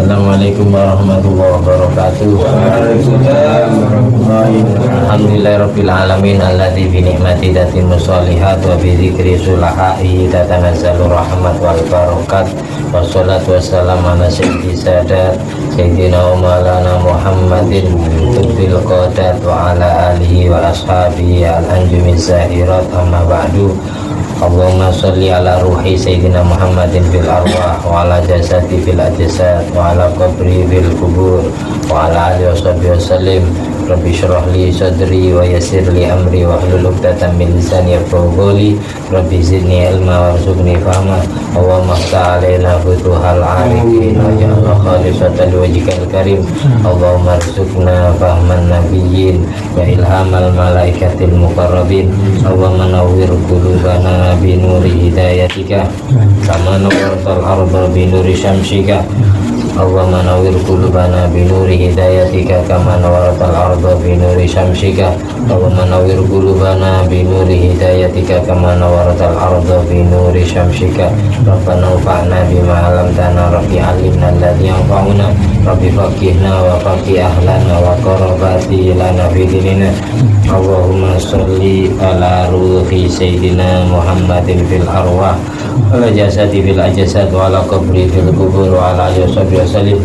Assalamualaikum warahmatullahi wabarakatuh. Alhamdulillahirabbil alamin alladzi bi ni'mati tatimmu sholihat wa bi dzikri sulahai tatanazzalu rahmat wal barakat. Wassalatu wassalamu ala sayyidina wa maulana Muhammadin tubbil qadat wa ala alihi wa ashabihi al-anjumi zahirat amma ba'du. Allahumma sholli ala ruhi sayyidina Muhammadin fil arwah wa ala jasadi fil ajsad wa ala qabri fil kubur wa ala alihi wa sallim. Rabbi shrah li sadri wa yassir li amri wa hlul 'uqdatam min lisani yafqahu qawli. Rabbi zidni ilma warzuqni fahma. Allahumma ftah 'alaina futuhal 'arifin waj'alna khalisatan liwajhikal karim. Allahumma arzuqna fahman nabiyyin wa ilhamal malaikatil muqarrabin. Allahumma nawwir qulubana bi nuri hidayatika kama nawwartal arda bi nuri syamsika. Allahumma nawwir qulubana bi nuri hidayatika kama nawwartal arda bi nuri syamsika. Allahumma nawwir qulubana bi nuri hidayatika kama nawwartal arda bi nuri syamsika. Rabbana anfa'na bima 'allamtana, Rabbi 'allimna alladhi yanfa'una, Rabbi faqihna wa faqih ahlana wa qarabati lana fi dinina. Allahumma sholli ala ruhi sayyidina Muhammadin fil arwah wa jasadi fil ajsad wa ala qabri fil kubur wa ala alihi wa sallim.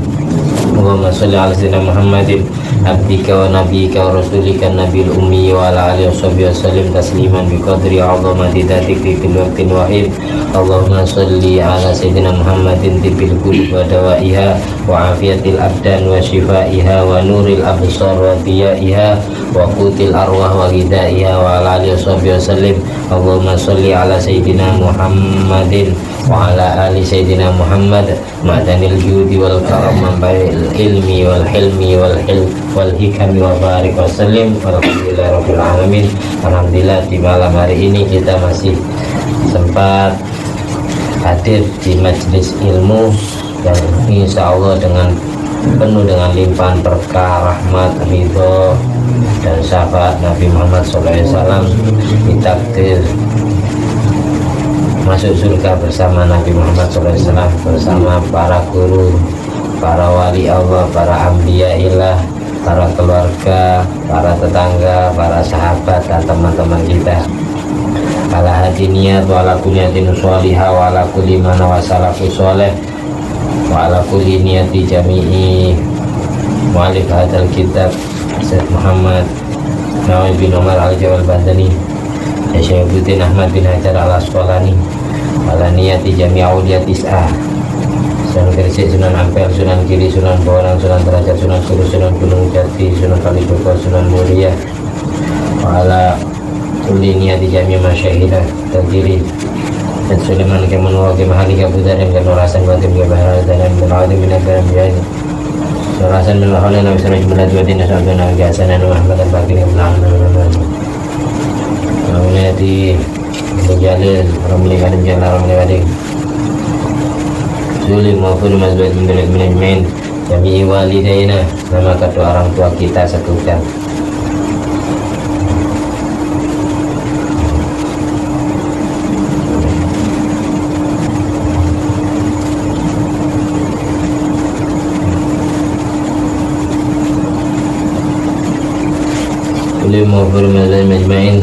Allahumma sholli ala sayyidina Muhammadin abdika wa nabiyyika wa rasulika nabil ummi wa ala alihi wa sallim tasliman bi qadri 'azamati dzatik fi kulli waqtin wahid. Allahumma sholli ala sayyidina Muhammadin tibbil qulub wa dawaiha wa afiyatil abdan wa shifaiha wa nuril absar wa diyaiha wa qutil arwah wa ghidaiha wa ala alihi wa sallim. Allahumma sholli ala sayyidina Muhammadin wa ala ali sayyidina Muhammad ma'danil judi wal karam mambail ilmi wal hilmi wal hikami wa barik wa sallim. Alhamdulillah rabbil alamin. Alhamdulillah di malam hari ini kita masih sempat hadir di majelis ilmu yang insya Allah dengan penuh dengan limpahan berkah, rahmat, ridho dan syafaat Nabi Muhammad SAW. Ditakdir masuk surga bersama Nabi Muhammad SAW, bersama para guru, para wali Allah, para anbiya ilah, para keluarga, para tetangga, para sahabat dan teman-teman kita. Ala hadi niat wa ala kulli niyatin sholihah wa ala kulli man wasalafu sholih wa ala kulli niyati jami'i mu'alif hadal kitab Syekh Muhammad Nawawi bin Umar al-Jawal Bandani, Syekhuddin Ahmad bin Hajar al-Asqalani, ala niyati jami'a uliyat is'ah, Sunan Gresik, Sunan Ampel, Sunan Giri, Sunan Bonang, Sunan Derajat, Sunan Kudus, Sunan Gunung Jati, Sunan Kalijogo, Sunan Muria, wa ala kulli niyati jami'a masyaikhina tadjiri dan Sulaiman keman wa kemahali kabudan dan nurasan batin ke bahar dan berada min akaram bi'ani nurasan min wahala nabi sallallahu alaihi wa sallam sabana gasanan Muhammad al-Baqir ibn Niyati menjalin ramli kadim jalan ramli kadim Zulim maupun mazbad min ajmain jami'i walidaina, nama kedua orang tua kita satukan. Maghfur mazal majma'in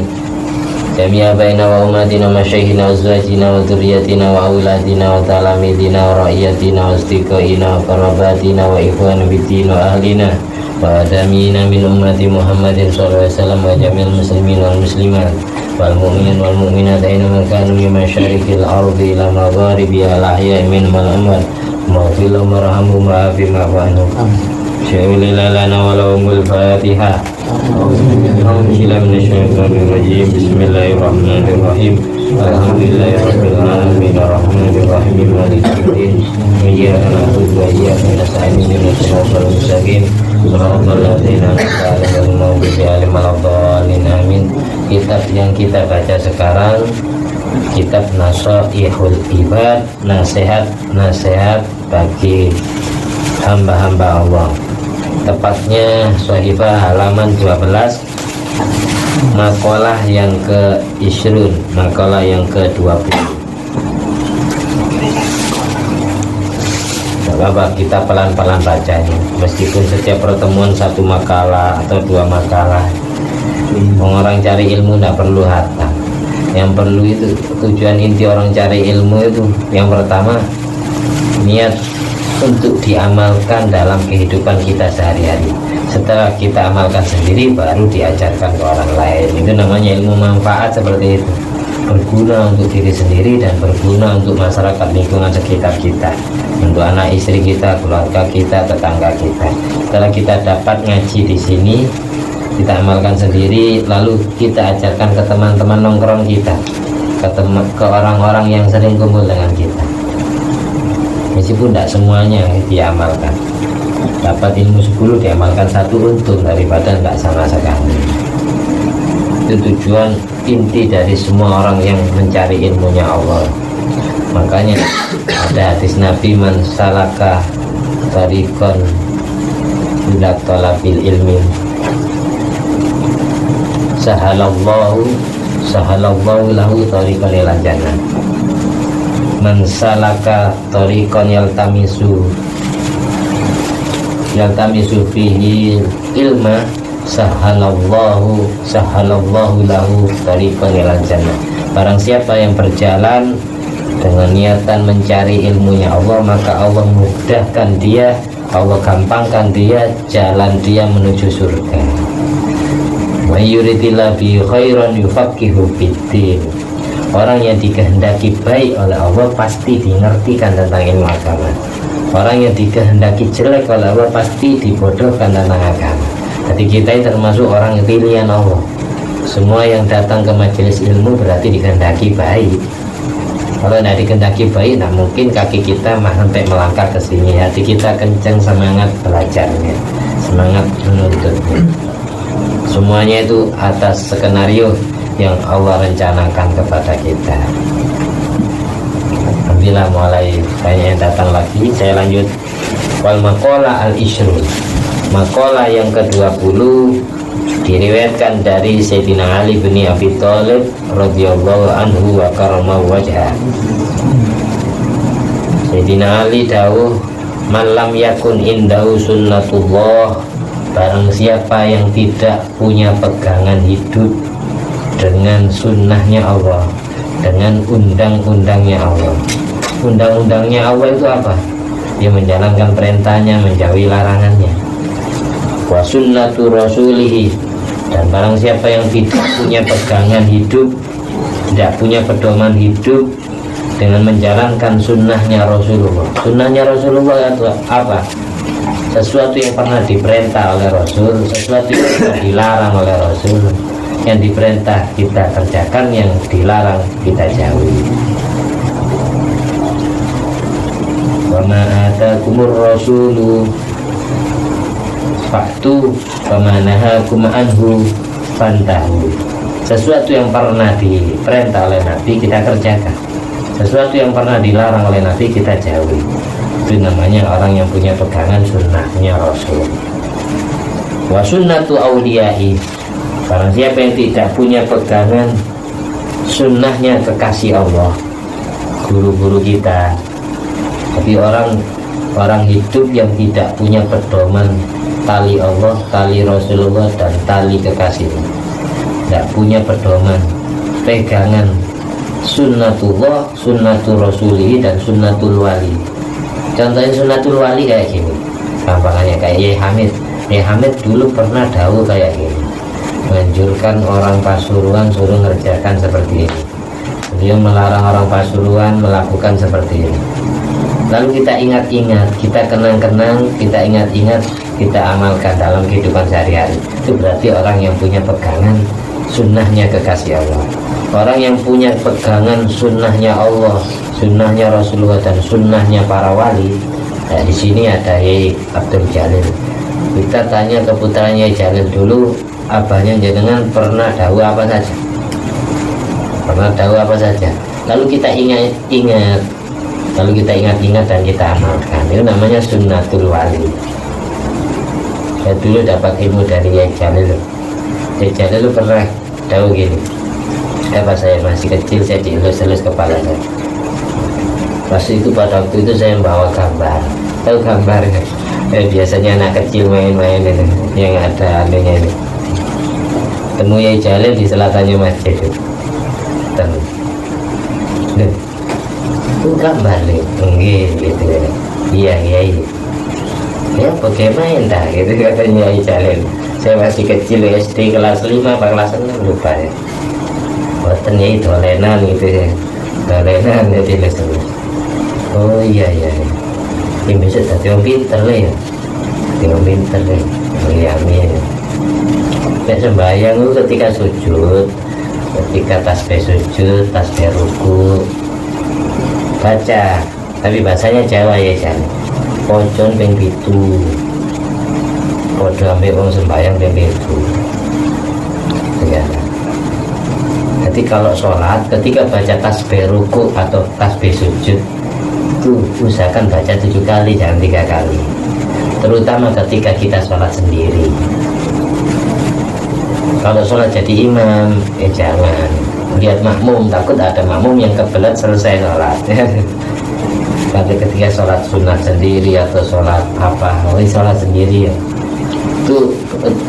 jami'a baina wa umatina wa masyaihina wa azwajina wa dhurriyyatina wa auladina wa talamidina wa ra'iyatina wa istiqaina wa karabatina wa ikhwana bidin wa ahlina wa adamina min ummati Muhammadin sallallahu alaihi wasallam wa jamil muslimin wal muslimat wal mu'minin wal mu'minat aina makanu min masyarikil ardi ila magharibiha al-ahya'i minhum wal amwat maghfir lahum warhamhum wa'afi ma'anhum syai'ulilana wa lahumul fatihah. Bismillahirrahmanirrahim. Bismillahirrahmanirrahim. Alhamdulillahirabbil alamin arrahmanir rahim maliki yaumiddin iyyaka na'budu wa iyyaka nasta'in ihdinas siratal mustaqim shiratal ladzina an'amta 'alaihim ghairil maghdubi 'alaihim amin. Kitab yang kita baca sekarang kitab Nasaihul Ibad, nasihat bagi hamba-hamba Allah. Tepatnya Shahifah halaman 12, makalah yang ke-20, makalah yang ke-20. kita pelan-pelan bacanya, meskipun setiap pertemuan satu makalah atau dua makalah. Orang cari ilmu tidak perlu hatam. Yang perlu itu, tujuan inti orang cari ilmu itu yang pertama niat untuk diamalkan dalam kehidupan kita sehari-hari. Setelah kita amalkan sendiri baru diajarkan ke orang lain. Itu namanya ilmu manfaat seperti itu, berguna untuk diri sendiri dan berguna untuk masyarakat lingkungan sekitar kita, untuk anak istri kita, keluarga kita, tetangga kita. Setelah kita dapat ngaji di sini, kita amalkan sendiri, lalu kita ajarkan ke teman-teman nongkrong kita, ke orang-orang yang sering kumpul dengan kita. Meskipun tidak semuanya diamalkan, dapat ilmu 10 diamalkan 1 untung daripada tidak sama sekali. Itu tujuan inti dari semua orang yang mencari ilmunya Allah. Makanya ada hadis Nabi, man salaka tariqan ila talabil ilmi sahalallahu lahu tariqan ilal jannah. Man salaka tariqan yaltamisu fihi ilma sahalallahu lahu tariqan ilal jannah. Barang siapa yang berjalan dengan niatan mencari ilmunya Allah, maka Allah mudahkan dia, Allah gampangkan dia jalan dia menuju surga. Wa yuridillahu bi khairan yufaqihu fiddin. Orang yang dikehendaki baik oleh Allah pasti dimengertikan tentang ilmu agama. Orang yang dikehendaki jelek oleh Allah pasti dibodohkan tentang agama. Jadi kita ini termasuk orang yang pilihan Allah. Semua yang datang ke majelis ilmu berarti dikehendaki baik. Kalau tidak dikehendaki baik, nah mungkin kaki kita sampai melangkah ke sini. Hati kita kencang, semangat belajarnya, semangat menuntutnya. Semuanya itu atas skenario yang Allah rencanakan kepada kita. Alhamdulillah mulai banyak yang datang lagi. Saya lanjut. Wal maqala al-ishrun. Maqala yang ke-20 diriwayatkan dari Sayyidina Ali bin Abi Thalib radhiyallahu anhu wa karamahu wajhah. Sayyidina Ali dawuh, man lam yakun indahu sunnatullah, barang siapa yang tidak punya pegangan hidup dengan sunnahnya Allah, dengan undang-undangnya Allah. Undang-undangnya Allah itu apa? Dia menjalankan perintahnya, menjauhi larangannya. Wa sunnatu rasulihi, dan barang siapa yang tidak punya pegangan hidup, tidak punya pedoman hidup dengan menjalankan sunnahnya Rasulullah. Sunnahnya Rasulullah itu apa? Sesuatu yang pernah diperintah oleh Rasul, sesuatu yang pernah dilarang oleh Rasul. Yang diperintah kita kerjakan, yang dilarang kita jauhi. Wa ma atakumur rasulu fa'tu wa ma nahakum anhu fantahu. Sesuatu yang pernah diperintah oleh Nabi kita kerjakan, sesuatu yang pernah dilarang oleh Nabi kita jauhi. Itu namanya orang yang punya pegangan sunnahnya Rasul. Wa sunnatu awliyai, barang siapa yang tidak punya pegangan sunnahnya kekasih Allah, guru-guru kita. Tapi orang hidup yang tidak punya pedoman tali Allah, tali Rasulullah, dan tali kekasihnya, tidak punya pedoman pegangan sunnatullah, sunnatul rasulihi, dan sunnatul wali. Contohnya sunnatul wali kayak gini, gampangannya kayak Yai Hamid dulu pernah dawuh kayak gini, menganjurkan orang Pasuruan suruh ngerjakan seperti ini. Beliau melarang orang Pasuruan melakukan seperti ini. Lalu kita ingat-ingat, kita kenang-kenang, kita ingat-ingat, kita amalkan dalam kehidupan sehari-hari. Itu berarti orang yang punya pegangan sunnahnya kekasih Allah. Orang yang punya pegangan sunnahnya Allah, sunnahnya Rasulullah, dan sunnahnya para wali. Nah, di sini ada Yai Abdul Jalil. Kita tanya ke putranya Yai Jalil dulu, abahnya jenengan pernah dawuh apa saja? Pernah dawuh apa saja? Lalu kita ingat-ingat, dan kita amalkan. Itu namanya sunnatul wali. Saya dulu dapat ilmu dari Yai Jalil. Yai Jalil pernah dawuh gini, pas saya masih kecil, saya dielus-elus kepala saya. Pas itu, pada waktu itu saya membawa gambar tahu gambarnya. Biasanya anak kecil main-main ini yang ada anunya ini. Temu Yai Jalil di selatannya masjid itu. Temu. Itu gambar nih, gitu ya. Iya. Ya bagaimana dah gitu katanya Yai Jalil. Saya masih kecil SD kelas 5 apa kelas 6 lupa ya. Boten ya itu dolenan gitu ya. Dolenan jadi lesung. Oh iya. Ini bisa jadi orang pinter lah ya. Orang pinter lah. Amin. Nek sembahyang itu ketika sujud, ketika tasbih sujud, tasbih ruku, baca. Tapi bahasanya Jawa ya Jan. Pocon ping 7. Podo ambil orang sembahyang ping 7. Ya. Jadi kalau sholat, ketika baca tasbih ruku atau tasbih sujud, itu usahakan baca 7 kali, jangan 3 kali. Terutama ketika kita sholat sendiri. Kalau sholat jadi imam, jangan lihat makmum, takut ada makmum yang kebelet selesai sholat. Tapi ketika sholat sunat sendiri atau sholat apa, sholat sendiri ya, itu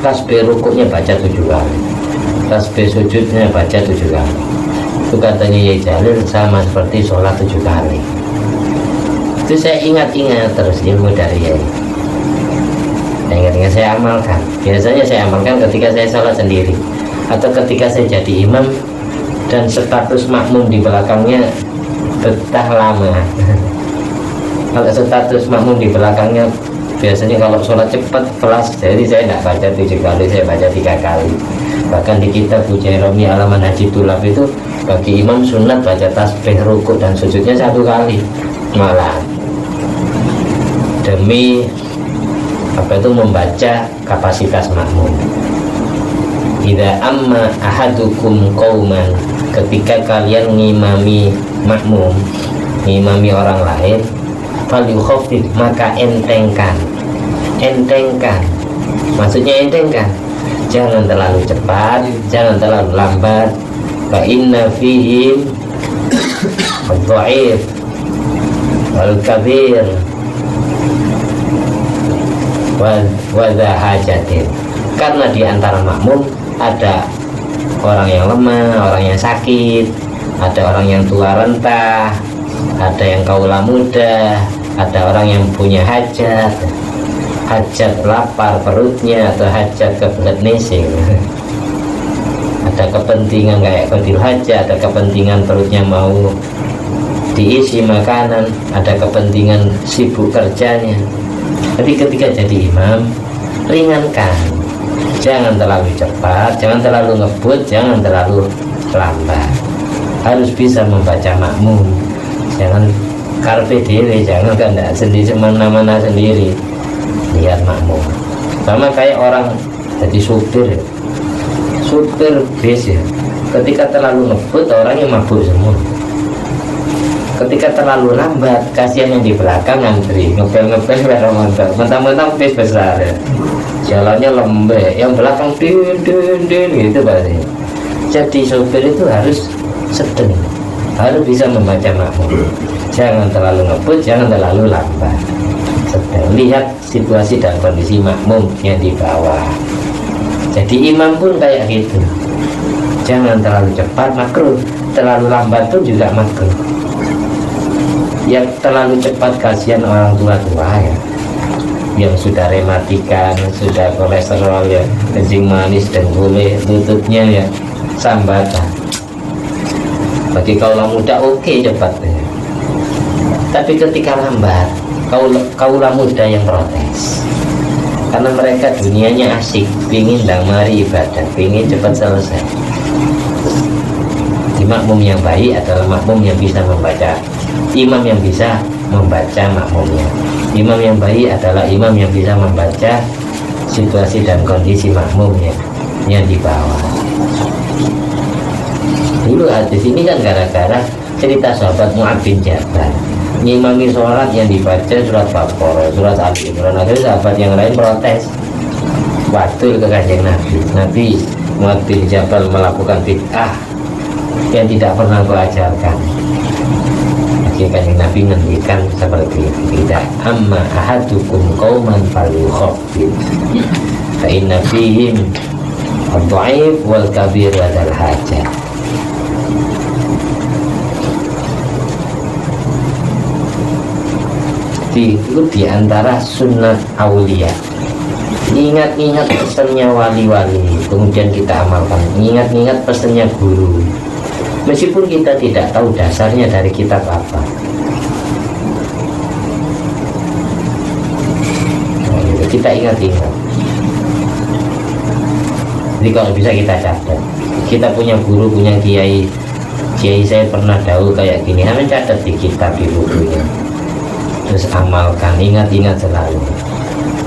tasbih rukuknya baca 7 kali, tasbih sujudnya baca 7 kali. Itu katanya Yai Jalil sama seperti sholat 7 kali. Itu saya ingat-ingat terus ilmu dari Yai. Ingat-ingat saya amalkan. Biasanya saya amalkan ketika saya sholat sendiri atau ketika saya jadi imam dan status makmum di belakangnya betah lama. Kalau status makmum di belakangnya biasanya kalau sholat cepat kelas, jadi saya tidak baca 7 kali, saya baca 3 kali. Bahkan di kitab Bujairami Alaman Haji Tulab itu bagi imam sunat baca tasbih rukuk dan sujudnya 1 kali malah, demi apa itu membaca kapasitas makmum. Idza amma ahadukum qauman, ketika kalian ngimami makmum, ngimami orang lain, falyukhaffif, maka entengkan. Maksudnya entengkan. Jangan terlalu cepat, jangan terlalu lambat. Fa inna fihim ad-dha'if wal kabir wadha hajatin, karena di antara makmum ada orang yang lemah, orang yang sakit, ada orang yang tua renta, ada yang kaula muda, ada orang yang punya hajat lapar perutnya atau hajat kebelet nising. Ada kepentingan kayak kodil hajat, ada kepentingan perutnya mau diisi makanan, ada kepentingan sibuk kerjanya. Tapi ketika jadi imam, ringankan, jangan terlalu cepat, jangan terlalu ngebut, jangan terlalu lambat. Harus bisa membaca makmum, jangan karpe diri, jangan kandak sendiri semena-mena sendiri. Lihat makmum, sama kayak orang jadi supir bis ya. Ketika terlalu ngebut, orangnya mabuk semua. Ketika terlalu lambat, kasihan yang di belakang ngantri ngepel mentang-mentang bis besar ya. Jalannya lembek, yang belakang din gitu pasti. Jadi sopir itu harus sedang, harus bisa membaca makmum. Jangan terlalu ngebut, jangan terlalu lambat. Sedang lihat situasi dan kondisi makmum yang di bawah. Jadi imam pun kayak gitu. Jangan terlalu cepat, makruh. Terlalu lambat pun juga makruh. Yang terlalu cepat kasihan orang tua-tua ya, yang sudah rematikan, sudah kolesterol ya, kencing manis dan gule, lututnya ya sambatan. Bagi kaula muda oke cepatnya. Tapi ketika lambat, kaula muda yang protes. Karena mereka dunianya asik, pingin mari ibadah, pingin cepat selesai. Di makmum yang baik adalah makmum yang bisa membaca, imam yang bisa membaca makmumnya. Imam yang baik adalah imam yang bisa membaca situasi dan kondisi makmumnya yang di bawah. Dulu hadis ini kan gara-gara cerita sahabat Mu'adz bin Jabal ngimami sholat yang dibaca surat Baqarah, surat Ali Imran. Akhirnya sahabat yang lain protes, waktu ke kanjeng Nabi Mu'adz bin Jabal melakukan bid'ah yang tidak pernah kau ajarkan. Akhirnya Kanjeng Nabi ngendikan seperti itu, tidak amma ahadukum qauman falyukhaffif fa inna fihim ad-dhaif wal kabir wa dzal hajah. Itu diantara sunnat aulia. Ingat-ingat pesannya wali-wali, kemudian kita amalkan. Ingat-ingat pesannya guru, meskipun kita tidak tahu dasarnya dari kitab apa. Nah, gitu. Kita ingat-ingat. Jadi kalau bisa kita catat. Kita punya guru, punya kiai. Kiai saya pernah tahu kayak gini, kami catat di kitab, di bukunya. Terus amalkan, ingat-ingat selalu.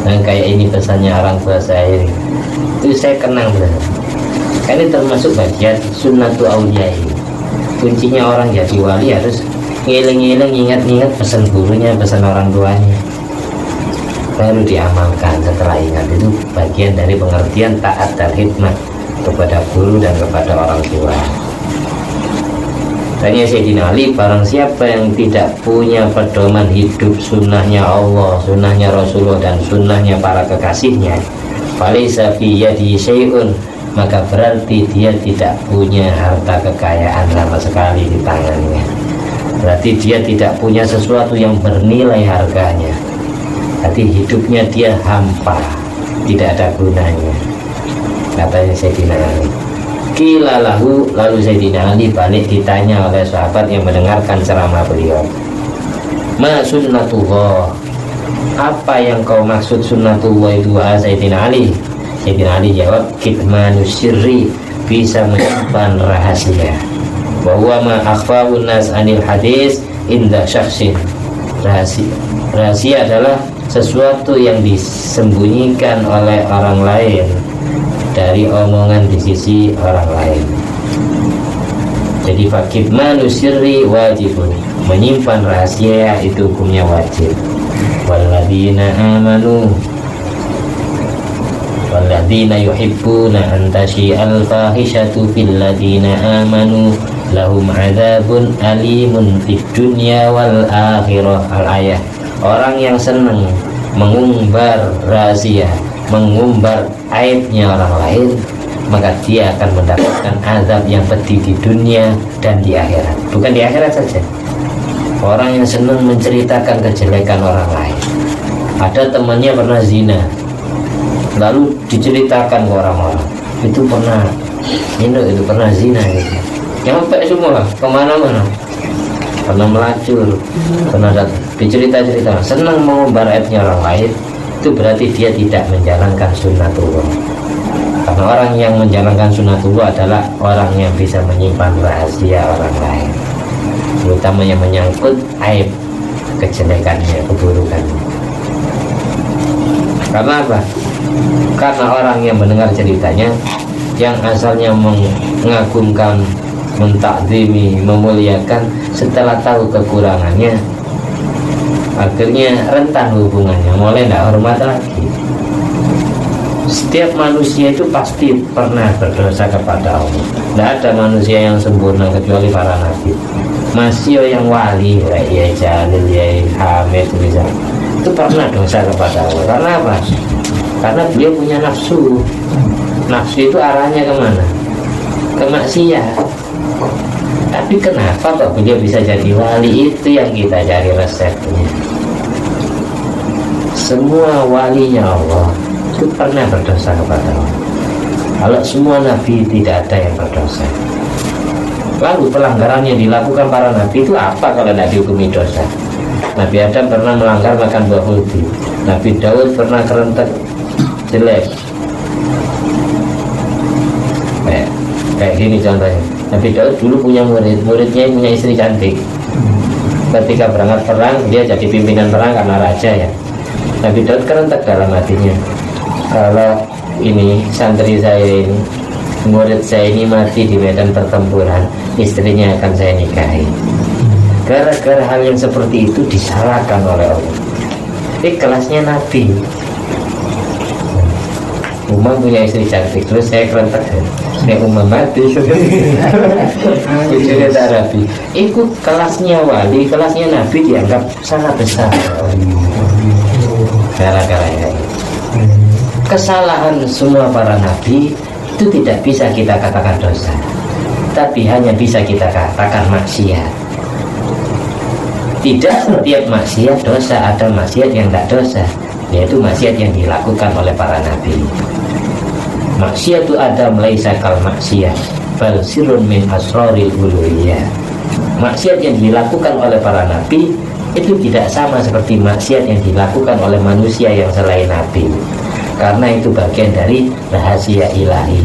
Dan kayak ini pesannya orang tua saya, itu saya kenang benar. Ini termasuk bagian sunnatul aulia ini. Kuncinya orang jadi wali harus ngiling-ngiling, ingat-ingat pesan gurunya, pesan orang tuanya, baru diamalkan. Setelah ingat, itu bagian dari pengertian taat dan khidmat kepada guru dan kepada orang tua. Tanya Sayyidina Ali, barang siapa yang tidak punya pedoman hidup sunnahnya Allah, sunnahnya Rasulullah, dan sunnahnya para kekasihnya, falaysa fi yadihi syai'un, maka berarti dia tidak punya harta kekayaan sama sekali di tangannya. Berarti dia tidak punya sesuatu yang bernilai harganya. Berarti hidupnya dia hampa, tidak ada gunanya, katanya Sayyidina Ali. Qila lahu, lalu Sayyidina Ali balik ditanya oleh sahabat yang mendengarkan ceramah beliau, ma sunnatullah, apa yang kau maksud sunnatullah itu Sayyidina Ali? Sayyidina Ali jawab, kitmanus sirri, bisa menyimpan rahasia, wa huwa ma akhfahu nas anil hadis inda syakhsin. Rahasia adalah sesuatu yang disembunyikan oleh orang lain dari omongan di sisi orang lain. Jadi fakitmanus sirri wajibun, menyimpan rahasia itu hukumnya wajib. Walladzina amanu, walladzina yuhibbuna an tasyi'al fahishatu fil ladzina amanu lahum adzabun alimun fid dunya wal akhirah. Al-ayah. Orang yang senang mengumbar rahasia, mengumbar aibnya orang lain, maka dia akan mendapatkan azab yang pedih di dunia dan di akhirat. Bukan di akhirat saja. Orang yang senang menceritakan kejelekan orang lain, ada temannya pernah zina, lalu diceritakan ke orang-orang, itu pernah itu pernah zina gitu. Nyampe semua kemana-mana, pernah melacur, pernah dicerita-cerita, senang mengumbar aibnya orang lain. Itu berarti dia tidak menjalankan sunnatullah. Karena orang yang menjalankan sunnatullah adalah orang yang bisa menyimpan rahasia orang lain, terutama yang menyangkut aib, kejelekannya, keburukannya. Karena apa? Karena orang yang mendengar ceritanya, yang asalnya mengagumkan, mentakzimi, memuliakan, setelah tahu kekurangannya, akhirnya rentan hubungannya, mulai tidak hormat lagi. Setiap manusia itu pasti pernah berdosa kepada Allah. Tidak ada manusia yang sempurna kecuali para nabi. Masih yang wali, ya Jalil, ya Hamid, itu pernah dosa kepada Allah. Karena apa? Karena beliau punya nafsu. Nafsu itu arahnya kemana? Ke maksiat. Tapi kenapa kok beliau bisa jadi wali? Itu yang kita cari resepnya. Semua walinya Allah itu pernah berdosa kepada Allah. Kalau semua nabi, tidak ada yang berdosa. Lalu pelanggaran yang dilakukan para nabi itu apa kalau tidak dihukumi dosa? Nabi Adam pernah melanggar makan buah kuldi. Nabi Daud pernah kerentek jelek. Kayak gini contohnya. Nabi Daud dulu punya muridnya punya istri cantik. Ketika berangkat perang, dia jadi pimpinan perang karena raja ya. Nabi Daud kerentek dalam hatinya, kalau ini santri saya ini, murid saya ini mati di medan pertempuran, istrinya akan saya nikahi. Gara-gara hal yang seperti itu disalahkan oleh Allah. Ini kelasnya Nabi. Umam punya istri cantik, terus saya kerentak nek Umam mati bujune tak rapi. Itu kelasnya wali, kelasnya nabi dianggap sangat besar. Gara-gara ini kesalahan semua para nabi itu tidak bisa kita katakan dosa, tapi hanya bisa kita katakan maksiat. Tidak setiap maksiat dosa, ada maksiat yang tidak dosa, yaitu maksiat yang dilakukan oleh para nabi. Maksiatu Adam laisa kal maksiat bal sirrun min asraril uluhiyah. Maksiat yang dilakukan oleh para nabi itu tidak sama seperti maksiat yang dilakukan oleh manusia yang selain nabi, karena itu bagian dari rahasia ilahi.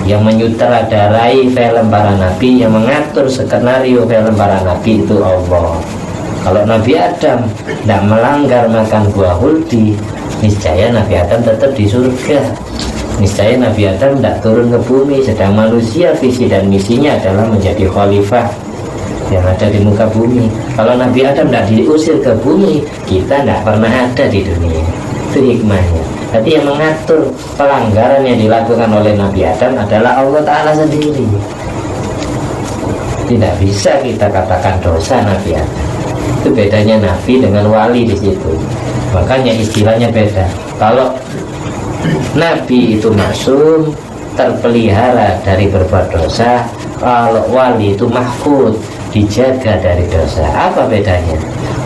Yang menyutradarai film para nabi, yang mengatur skenario film para nabi itu Allah. Kalau Nabi Adam tidak melanggar makan buah huldi, niscaya Nabi Adam tetap di surga. Niscaya Nabi Adam tidak turun ke bumi. Sedang manusia visi dan misinya adalah menjadi khalifah yang ada di muka bumi. Kalau Nabi Adam tidak diusir ke bumi, kita tidak pernah ada di dunia. Itu hikmahnya. Jadi yang mengatur pelanggaran yang dilakukan oleh Nabi Adam adalah Allah Ta'ala sendiri. Tidak bisa kita katakan dosa Nabi Adam. Itu bedanya nabi dengan wali di situ. Makanya istilahnya beda. Kalau nabi itu maksum, terpelihara dari berbuat dosa. Kalau wali itu mahfud, dijaga dari dosa. Apa bedanya?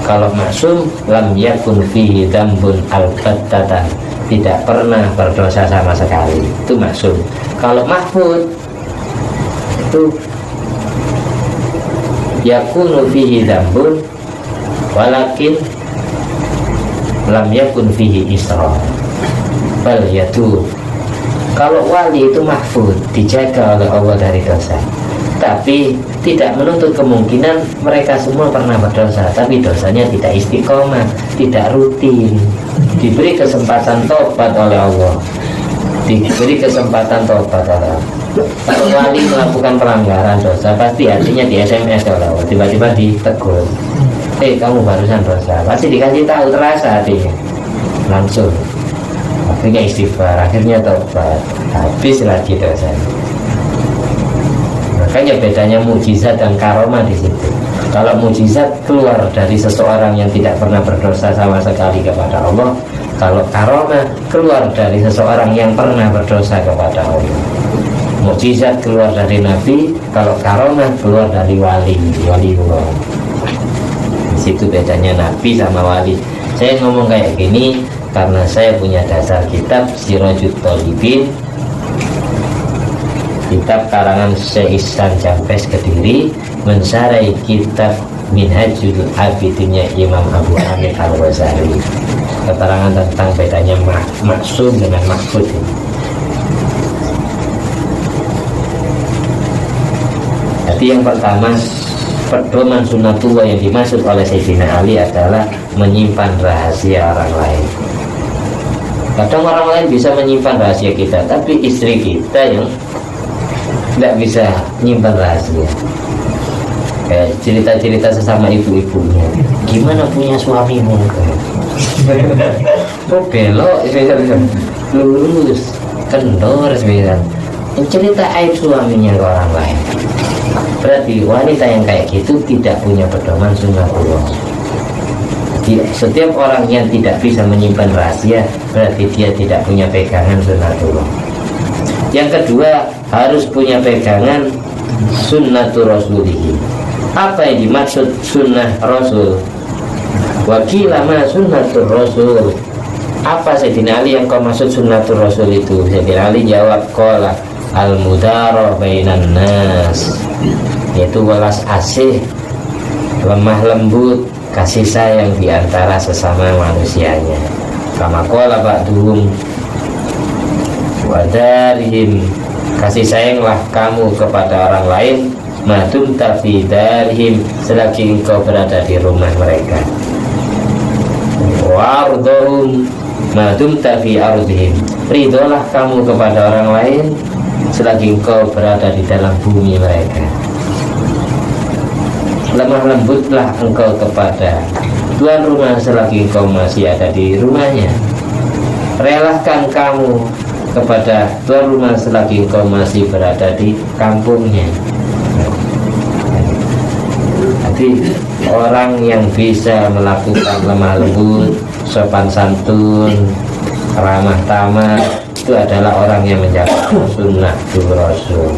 Kalau maksum, lam yakun fihi dzambun albattatan, tidak pernah berdosa sama sekali. Itu maksum. Kalau mahfud itu yakunu fihi dzambun walakin lam yakun fihi isra bal yatub. Kalau wali itu mahfud, dijaga oleh Allah dari dosa, tapi tidak menuntut kemungkinan mereka semua pernah berdosa, tapi dosanya tidak istiqomah, tidak rutin. Diberi kesempatan tobat oleh Allah, diberi kesempatan tobat oleh Allah. Kalau wali melakukan pelanggaran dosa, pasti hatinya di SMS oleh Allah, tiba-tiba ditegur, kamu barusan dosa, pasti dikasih tahu, terasa hatinya langsung. Akhirnya istighfar, akhirnya tobat, habis lagi dosa. Makanya bedanya mukjizat dan karomah di situ. Kalau mukjizat keluar dari seseorang yang tidak pernah berdosa sama sekali kepada Allah. Kalau karomah keluar dari seseorang yang pernah berdosa kepada Allah. Mukjizat keluar dari nabi, kalau karomah keluar dari wali Allah. Situ bedanya nabi sama wali. Saya ngomong kayak gini karena saya punya dasar kitab Sirajut Thalibin, kitab karangan Syekh Ihsan Jampes Kediri, mensarai kitab Minhajul Abidinnya Imam Abu Hamid Al-Ghazali. Keterangan tentang bedanya maksum dengan mahfud. Jadi yang pertama, pedoman sunnatullah yang dimaksud oleh Sayyidina Ali adalah menyimpan rahasia orang lain. Kadang orang lain bisa menyimpan rahasia kita, tapi istri kita yang tidak bisa menyimpan rahasia. Kayak cerita-cerita sesama ibu-ibunya, gimana punya suamimu? Oh belok, lurus, kendor, cerita aib suaminya ke orang lain. Berarti wanita yang kayak gitu tidak punya pedoman sunnatullah. Setiap orang yang tidak bisa menyimpan rahasia, berarti dia tidak punya pegangan sunnatullah. Yang kedua, harus punya pegangan sunnatul rasulihi. Apa yang dimaksud sunnah rasul? Wakilama sunnatul rasul. Apa Sayyidina Ali yang kau maksud sunnatul rasul itu? Sayyidina Ali jawab, qala al-mudarah bainan nas, yaitu welas asih, lemah lembut, kasih sayang di antara sesama manusianya. Kama qala ba'duhum wadarihim, kasih sayanglah kamu kepada orang lain madum tafidarihim, selagi engkau berada di rumah mereka. Wardhum madum tafi ardihim, ridholah kamu kepada orang lain selagi engkau berada di dalam bumi mereka. Lemah lembutlah engkau kepada tuan rumah selagi engkau masih ada di rumahnya. Relakan kamu kepada tuan rumah selagi engkau masih berada di kampungnya. Jadi orang yang bisa melakukan lemah lembut, sopan santun, ramah tamah, itu adalah orang yang menjaga sunnah Rasul.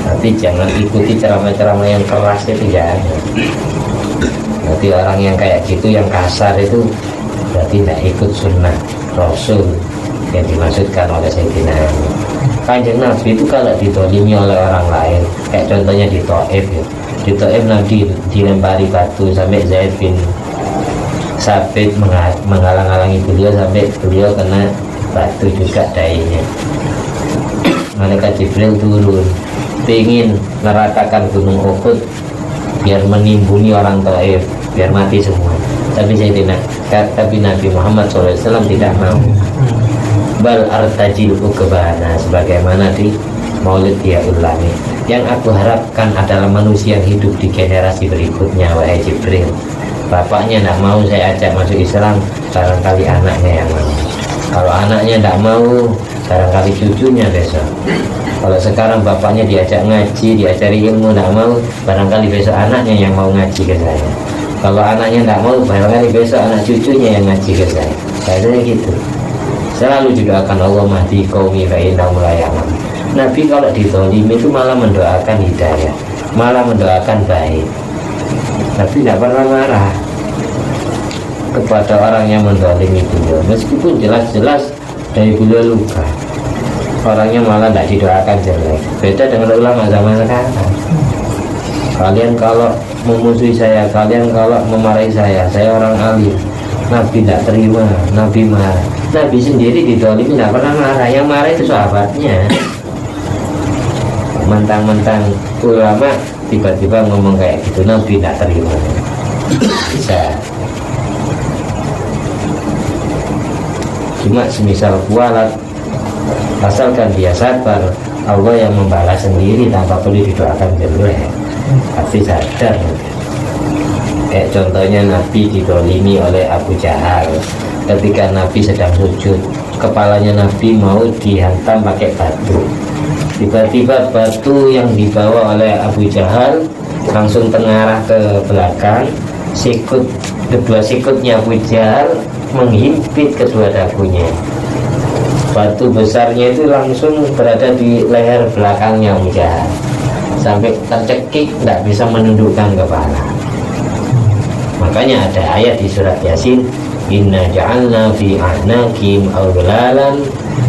Tapi jangan ikuti ceramah-ceramah yang keras itu, jangan. Berarti orang yang kayak gitu, yang kasar itu berarti tidak ikut sunnah Rasul yang dimaksudkan oleh Sayyidina Ali. Kanjeng Nabi itu kalau ditolimi oleh orang lain, kayak contohnya di Taif ya. Di Taif Nabi dilempari batu sampai Zaid bin Sabit menghalang-halangi beliau sampai beliau kena batu juga dainya. Malaikat Jibril turun ingin meratakan gunung Uhud biar menimbuni orang Taif, biar mati semua. Tapi Nabi Muhammad SAW tidak mau. Bal artajil ukebana, sebagaimana di Maulid dia ulangi. Yang aku harapkan adalah manusia yang hidup di generasi berikutnya, wahai Jibril. Bapaknya tidak mau saya ajak masuk Islam, barangkali anaknya yang mau. Kalau anaknya tidak mau, barangkali cucunya besok. Kalau sekarang bapaknya diajak ngaji, diajari ilmu, tidak mau, barangkali besok anaknya yang mau ngaji ke saya. Kalau anaknya tidak mau, barangkali besok anak cucunya yang ngaji ke saya. Kayaknya gitu. Selalu didoakan Allah mahdi qaumi fa innahum la ya'lamun. Nabi kalau ditolimi itu malah mendoakan hidayah, malah mendoakan baik. Tapi tidak pernah marah kepada orang yang mendolimi beliau, meskipun jelas-jelas dari beliau luka. Orangnya malah tidak didoakan jelek. Beda dengan ulama zaman sekarang. Kalian kalau memusuhi saya, kalian kalau memarahi saya orang alim. Nabi tidak terima, Nabi marah. Nabi sendiri didolimi tidak pernah marah. Yang marah itu sahabatnya. Mentang-mentang ulama tiba-tiba ngomong kayak gitu, Nabi tidak terima. Bisa. Cuma semisal kualat, asalkan dia sabar, Allah yang membalas sendiri tanpa perlu didoakan jelek. Pasti sadar. Kayak contohnya Nabi didolimi oleh Abu Jahal. Ketika Nabi sedang sujud, kepalanya Nabi mau dihantam pakai batu. Tiba-tiba batu yang dibawa oleh Abu Jahal langsung tengarah ke belakang. Kedua sikutnya Abu Jahal menghimpit kedua dagunya. Batu besarnya itu langsung berada di leher belakangnya Abu Jahal, sampai tercekik, tidak bisa menundukkan kepala. Makanya ada ayat di surat Yasin, inna ja'alna fi a'naqim aghlalan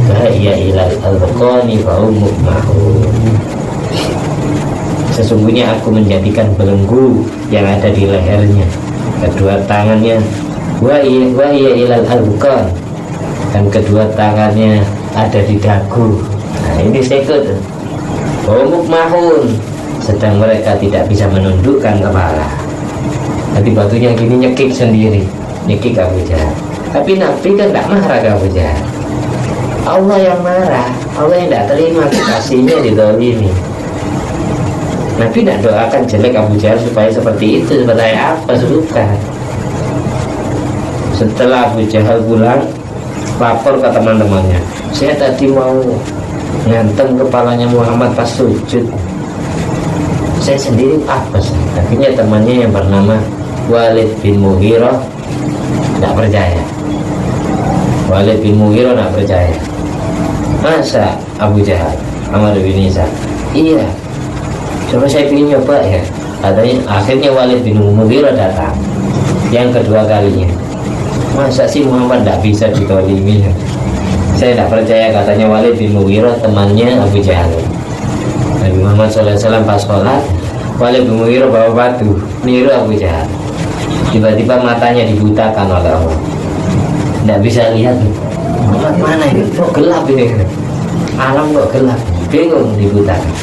fahiya ilal alqani fahum muqmahun. Sesungguhnya aku menjadikan belenggu yang ada di lehernya, kedua tangannya wa hiya ilal alqan, dan kedua tangannya ada di dagu. Nah ini sekut fahum muqmahun, sedang mereka tidak bisa menundukkan kepala. Nanti batunya gini nyekik sendiri, nyekik Abu Jahal. Tapi Nabi kan tidak marah ke Abu Jahal. Allah yang marah, Allah yang tidak terima kasihnya didolimi. Nabi tidak doakan jelek Abu Jahal supaya seperti itu, seperti apa suka. Setelah Abu Jahal pulang, lapor ke teman-temannya, saya tadi mau ngantem kepalanya Muhammad pas sujud, saya sendiri apa sih? Akhirnya temannya yang bernama Walid bin Mughirah tidak percaya. Walid bin Mughirah tidak percaya. Masa Abu Jahal, Amr bin Isa? Iya, coba saya ingin nyoba ya. Katanya, akhirnya Walid bin Mughirah datang yang kedua kalinya. Masa sih Muhammad tidak bisa ditolimi? Saya tidak percaya, katanya Walid bin Mughirah, temannya Abu Jahal. Nabi Muhammad SAW pas sholat, Walid bin Mughirah bawa batu niru Abu Jahal. Tiba-tiba matanya dibutakan oleh Allah, tidak bisa lihat. Muhammad mana ini? Kok gelap ini? Alam kok gelap? Bingung, dibutakan.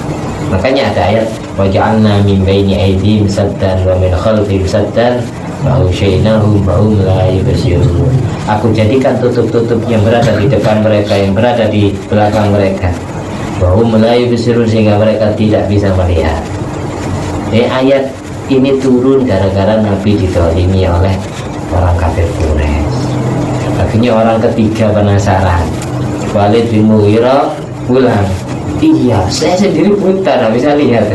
Makanya ada ayat waja'alna min baini aydihim saddan wa min khalfihim saddan wa ushaynahum fa hum la yubsirun. Aku jadikan tutup-tutup yang berada di depan mereka, yang berada di belakang mereka, wa hum la yubsirun, sehingga mereka tidak bisa melihat. Ayat ini turun gara-gara Nabi ditolimi oleh orang kafir Quraisy. Akhirnya orang ketiga penasaran, Walid bin Mughirah pulang. Iya, saya sendiri buta, nggak bisa lihat.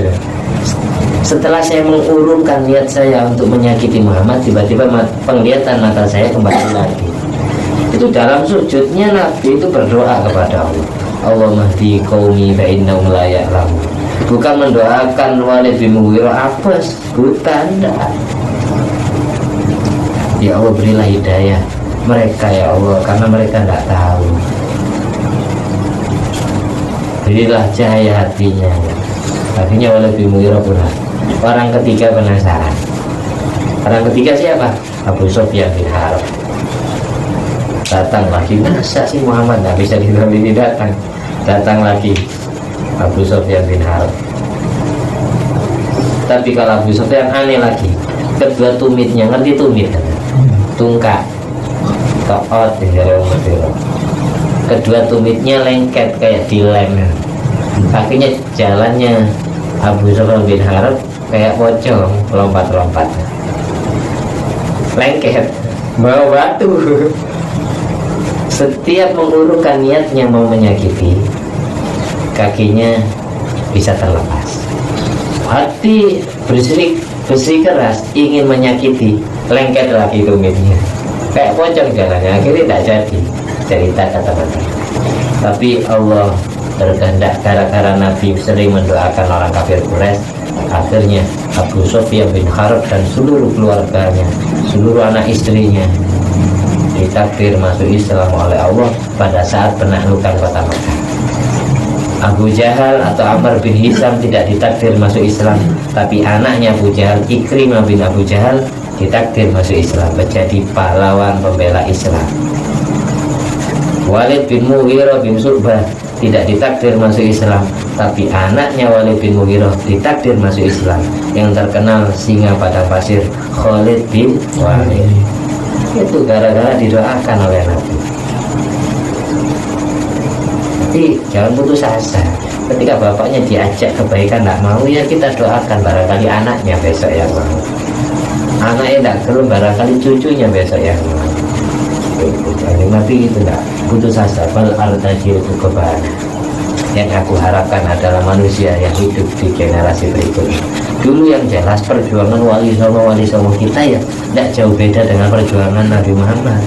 Setelah saya mengurungkan niat saya untuk menyakiti Muhammad, tiba-tiba penglihatan mata saya kembali lagi. Itu dalam sujudnya Nabi itu berdoa kepada Allah, Allahumma hdi qaumi fa innahum la ya'lamun. Bukan mendoakan Walid bin Mughirah apes, buta, enggak. Ya Allah, berilah hidayah mereka ya Allah, karena mereka tidak tahu. Berilah cahaya hatinya. Akhirnya Walid bin Mughirah pulang. Orang ketiga penasaran. Orang ketiga siapa? Abu Sufyan bin Harb. Datang lagi, masa sih Muhammad tidak bisa ini datang. Datang lagi Abu Sufyan bin Harb. Tapi kalau Abu Sufyan aneh lagi, kedua tumitnya, ngerti tumit? Tungkak, toot, kedua tumitnya lengket kayak dilem. Akhirnya jalannya Abu Sufyan bin Harb kayak pocong, lompat-lompat, lengket, bawa batu. Setiap mengurungkan niatnya mau menyakiti, kakinya bisa terlepas. Hati bersikeras ingin menyakiti, lengket lagi tumitnya, kayak pocong jalannya. Akhirnya tidak jadi, cerita kata-kata. Tapi Allah berkehendak, gara-gara Nabi sering mendoakan orang kafir Quraisy, akhirnya Abu Sufyan bin Harb dan seluruh keluarganya, seluruh anak istrinya ditakdir masuk Islam oleh Allah pada saat penaklukan kota Makkah. Abu Jahal atau Amr bin Hisham tidak ditakdir masuk Islam, tapi anaknya Abu Jahal, Ikrimah bin Abu Jahal, ditakdir masuk Islam, menjadi pahlawan pembela Islam. Walid bin Mughirah bin Syu'bah tidak ditakdir masuk Islam, tapi anaknya Walid bin Mughirah ditakdir masuk Islam, yang terkenal singa pada pasir, Khalid bin Walid. Itu gara-gara didoakan oleh Nabi. Jadi jangan putus asa. Ketika bapaknya diajak kebaikan tidak mau, ya kita doakan, barangkali anaknya besok yang mau. Anaknya tidak gelem, barangkali cucunya besok yang mau. Jadi Nabi itu tidak putus asa. Bal artajil kebahagiaan. Yang aku harapkan adalah manusia yang hidup di generasi berikutnya. Dulu yang jelas perjuangan wali songo kita ya tidak jauh beda dengan perjuangan Nabi Muhammad.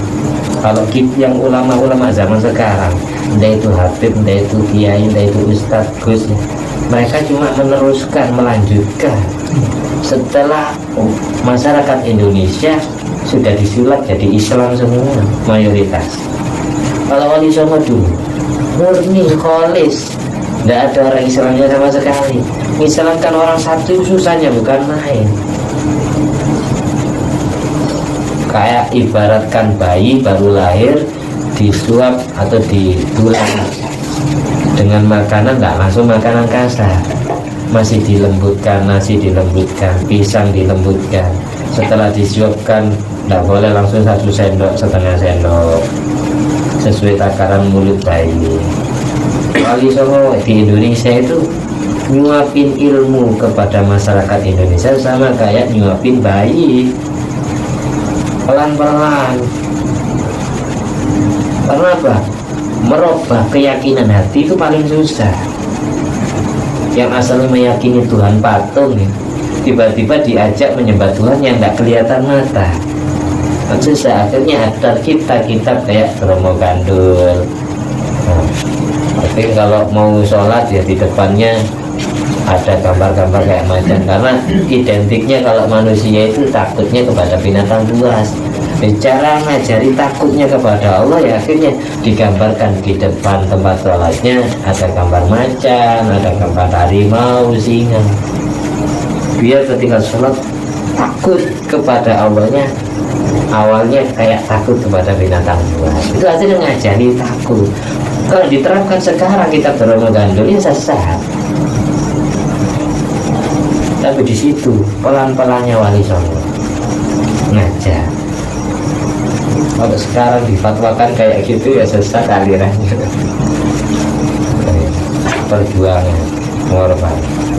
Kalau yang ulama-ulama zaman sekarang, entah itu Habib, entah itu Kiai, entah itu Ustadz Gus, mereka cuma meneruskan, melanjutkan. Setelah masyarakat Indonesia sudah disulap jadi Islam semua mayoritas. Kalau wali songo dulu murni kholis, tidak ada orang Islamnya sama sekali. Islamkan orang satu susahnya bukan main. Kayak ibaratkan bayi baru lahir disuap atau ditulang dengan makanan, tidak langsung makanan kasar, masih dilembutkan, nasi dilembutkan, pisang dilembutkan. Setelah disuapkan tidak boleh langsung 1 sendok, setengah sendok, sesuai takaran mulut bayi. Wali songo di Indonesia itu nyuapin ilmu kepada masyarakat Indonesia sama kayak nyuapin bayi, pelan-pelan. Karena apa? Merubah keyakinan hati itu paling susah. Yang asalnya meyakini Tuhan patung ya, tiba-tiba diajak menyembah Tuhan yang tidak kelihatan mata. Susah. Akhirnya ada kitab-kitab kayak Bromo Gandul. Tapi kalau mau sholat ya di depannya ada gambar-gambar kayak macan, karena identiknya kalau manusia itu takutnya kepada binatang buas. Bicara ngajari takutnya kepada Allah ya akhirnya digambarkan di depan tempat sholatnya ada gambar macan, ada gambar harimau, singa. Biar ketika sholat takut kepada Allahnya, awalnya kayak takut kepada binatang buas. Itu artinya ngajari takut. Kalau diterapkan sekarang kita Bromo Gandul ya sesat. Tapi di situ pelan-pelannya wali songo ngajar. Kalau sekarang difatwakan kayak gitu ya sesat alirannya. Perjuangan korban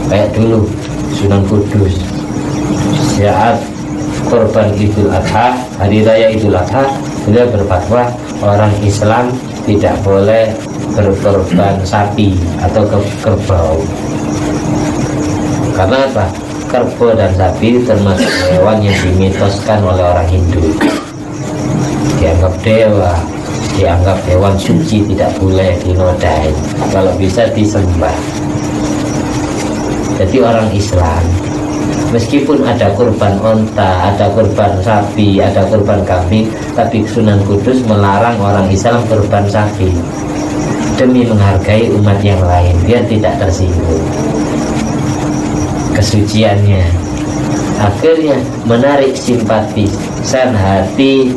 kayak dulu Sunan Kudus saat korban Idul Adha, hari raya Idul Adha, beliau berfatwa orang Islam tidak boleh berkorban sapi atau kerbau. Karena apa? Kerbau dan sapi termasuk hewan yang dimitoskan oleh orang Hindu, dianggap dewa, dianggap hewan suci, tidak boleh dinodai, kalau bisa disembah. Jadi orang Islam meskipun ada kurban onta, ada kurban sapi, ada kurban kambing, tapi Sunan Kudus melarang orang Islam kurban sapi demi menghargai umat yang lain, biar tidak tersinggung kesuciannya. Akhirnya menarik simpatisan hati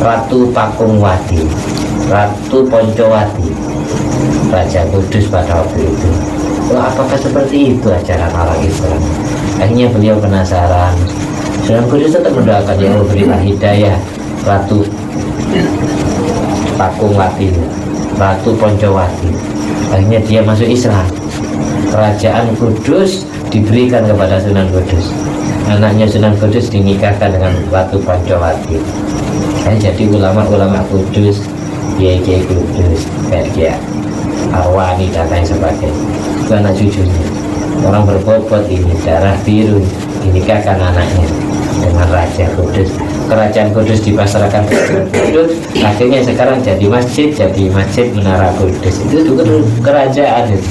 Ratu Pakungwati, Ratu Poncowati, Raja Kudus pada waktu itu. Apakah seperti itu ajaran orang Islam? Akhirnya beliau penasaran. Sunan Kudus tetap mendoakan, ya Allah berilah hidayah Ratu Pakungwati, Ratu Poncowati. Akhirnya dia masuk Islam. Kerajaan Kudus diberikan kepada Sunan Kudus. Anaknya Sunan Kudus dinikahkan dengan Ratu Poncowati. Jadi ulama-ulama Kudus, Kiai Kudus, kayak Arwani dan lain sebagainya, itu anak cucunya. Orang berbobot ini, darah biru, dinikahkan anaknya dengan Raja Kudus. Kerajaan Kudus dipasrahkan ke Kudus. Akhirnya sekarang jadi masjid Menara Kudus. Itu juga kerajaan itu.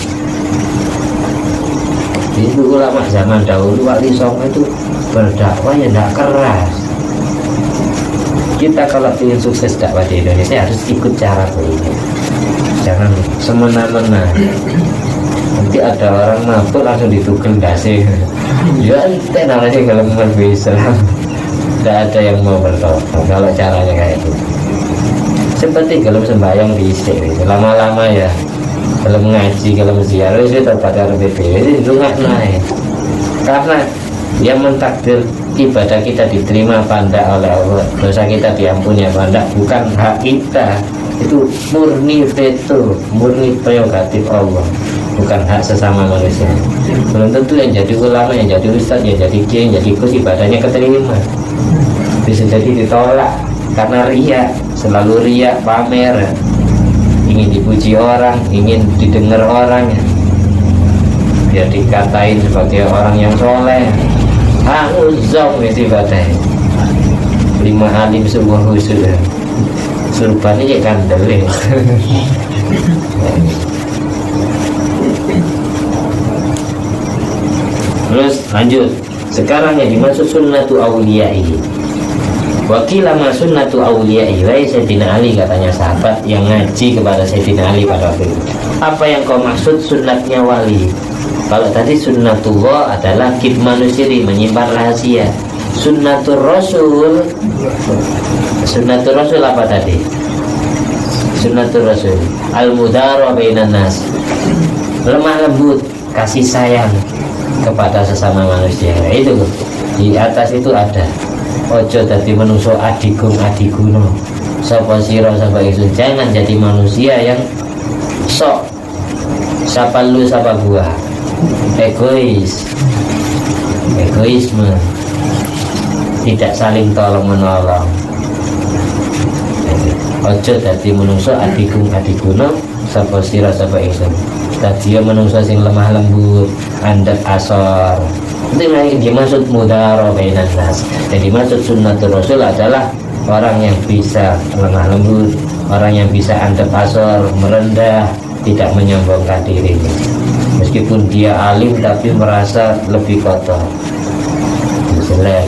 Itu ulama zaman dahulu, Wali Songo itu berdakwah yang tidak keras. Kita kalau ingin sukses dakwah di Indonesia harus ikut cara beliau, jangan semena-mena. Nanti ada orang mabuk langsung ditugel dasi. Ya ente namanya kalau mau Islam, tidak ada yang mau bertobat kalau caranya kayak itu. Seperti kalau sembahyang di istiqomah, lama-lama ya kalau ngaji, kalau ziarah itu terpada RBP itu nggak naik, karena yang mentakdir ibadah kita diterima apa enggak oleh Allah, dosa kita diampuni apa enggak, bukan hak kita. Itu murni veto, murni prerogatif Allah, bukan hak sesama manusia. Belum tentu yang jadi ulama, yang jadi ustadz, yang jadi kiai, yang jadi kus ibadahnya keterima, bisa jadi ditolak karena riya, selalu riya, pamer, ingin dipuji orang, ingin didengar orang, biar dikatain sebagai orang yang soleh. Uzong itu ibadah 5 alim semua khusus surbannya ya kandel. Terus lanjut, sekarang yang dimaksud sunnatu awliya'i. Wakilama sunnatu awliya'i wa Sayyidina Ali, katanya sahabat yang ngaji kepada Sayyidina Ali pada waktu itu, apa yang kau maksud sunnatnya wali? Kalau tadi sunnatullah adalah kitmanu siri, menyimpan rahasia. Sunnatul Rasul apa tadi? Sunnatul Rasul al-mudara bainan nas, lemah lembut, kasih sayang kepada sesama manusia. Itu di atas itu ada. Ojo dadi menungso adiguno, sapa sira sapa ingsun. Jangan jadi manusia yang sok sapa lu sapa gua, egoisme, tidak saling tolong menolong. Ojo dadi menungso adiguno, sapa sira sapa ingsun. Dadi menungso sing lemah lembut, andhep asor. Itu yang dimaksud mudara bainan nas. Yang dimaksud sunnatul Rasul adalah orang yang bisa lemah lembut, orang yang bisa andhep asor, merendah, tidak menyombongkan dirinya. Meskipun dia alim tapi merasa lebih kotor, jelek.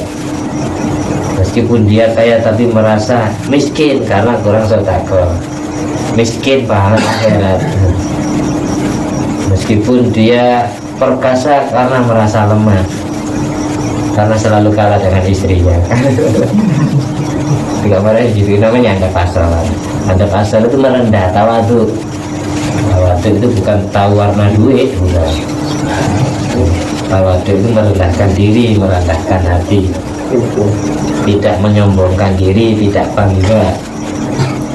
Meskipun dia kaya tapi merasa miskin karena kurang sedekah, miskin pahala akhirat. Meskipun dia perkasa karena merasa lemah, karena selalu kalah dengan istrinya. Tidak marah gitu, namanya andhap asor. Andhap asor itu merendah, tawadu. Tawadu itu bukan tahu warna duit, bukan. Tawadu itu merendahkan diri, merendahkan hati, tidak menyombongkan diri, tidak bangga,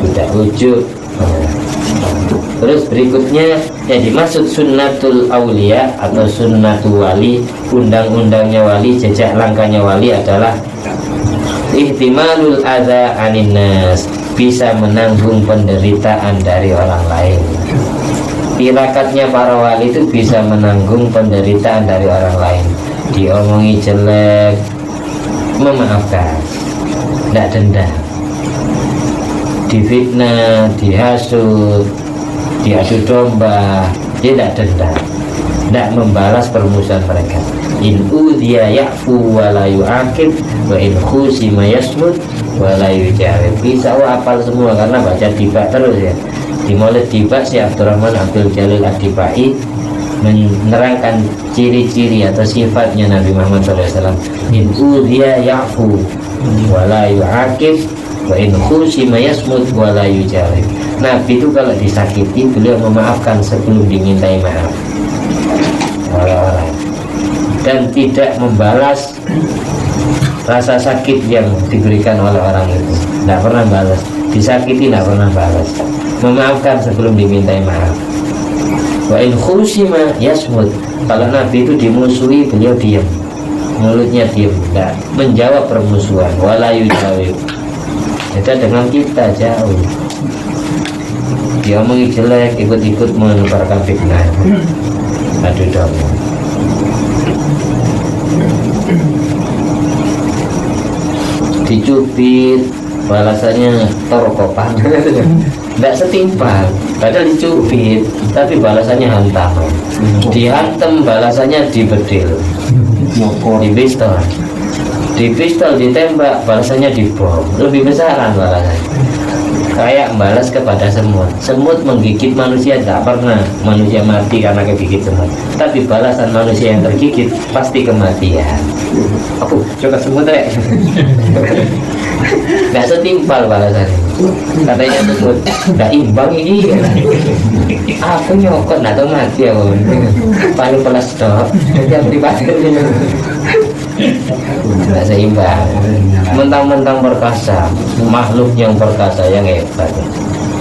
tidak ujub. Terus berikutnya yang dimaksud sunnatul aulia atau sunnatul wali, undang-undangnya wali, jejak langkahnya wali adalah ihtimalul adza anin nas, bisa menanggung penderitaan dari orang lain. Tirakatnya para wali itu bisa menanggung penderitaan dari orang lain. Diomongi jelek, memaafkan, tidak dendam. Difitnah, dihasut, diadu domba, dia tidak dendam, tidak membalas permusuhan mereka. In udhiya ya'fu wa la yu'aqib wa in khusima yasmut wa la yujawib. Bisa hafal semua karena baca tiba terus ya. Di Maulid Tiba si Abdurrahman Abdul Jalil Ad-Dibai menerangkan ciri-ciri atau sifatnya Nabi Muhammad SAW. In udhiya ya'fu wa la yu'aqib wa in khusima yasmut wa la yujawib. Nabi itu kalau disakiti beliau memaafkan sebelum dimintai maaf oleh orang, dan tidak membalas rasa sakit yang diberikan oleh orang itu. Tidak pernah balas, disakiti tidak pernah balas, memaafkan sebelum dimintai maaf. Wa in khusima yasmut. Kalau Nabi itu dimusuhi beliau diam, mulutnya diam, tidak menjawab permusuhan. Wala yujawib. Beda dengan kita jauh. Dia omongin jelek, ikut-ikut menebarkan fitnah. Aduh dong. Dicubit, balasannya torokopan. Tidak setimpal, padahal dicubit, tapi balasannya hantaman. Dihantam, balasannya dibedil, di pistol. Di pistol ditembak, balasannya dibom. Lebih besaran balasannya. Kayak balas kepada semut. Semut menggigit manusia tidak pernah manusia mati karena kegigit semut. Tapi balasan manusia yang tergigit pasti kematian. Aku coba semut ya. Nggak setimpal balasannya. Katanya semut nggak imbang ini. Aku nyokot nggak tahu mati aku. Paling pelas dok. Jadi pribadi. Tidak seimbang. Mentang-mentang perkasa, makhluk yang perkasa yang hebat.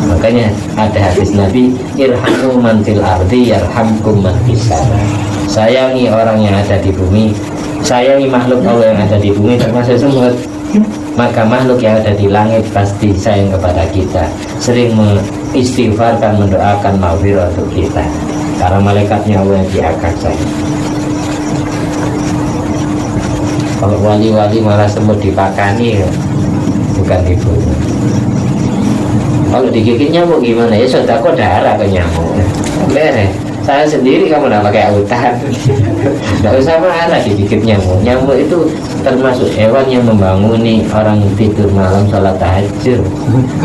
Makanya ada hadis Nabi, irhamu man fil ardi yarhamkum man fis sama. Sayangi orang yang ada di bumi, sayangi makhluk Allah yang ada di bumi termasuk semut. Maka makhluk yang ada di langit pasti sayang kepada kita. Sering mengistighfarkan, mendoakan maghfirah untuk kita. Karena malaikatnya Allah yang diangkat saya. Kalau wali-wali malah semut dipakani ya, bukan dibunuh. Kalau digigit nyamuk gimana ya? Sodako darah ke nyamuk. Beres. Saya sendiri kamu nggak pakai autan. Nggak usah marah digigit nyamuk. Nyamuk itu termasuk hewan yang membanguni orang tidur malam sholat tahajud.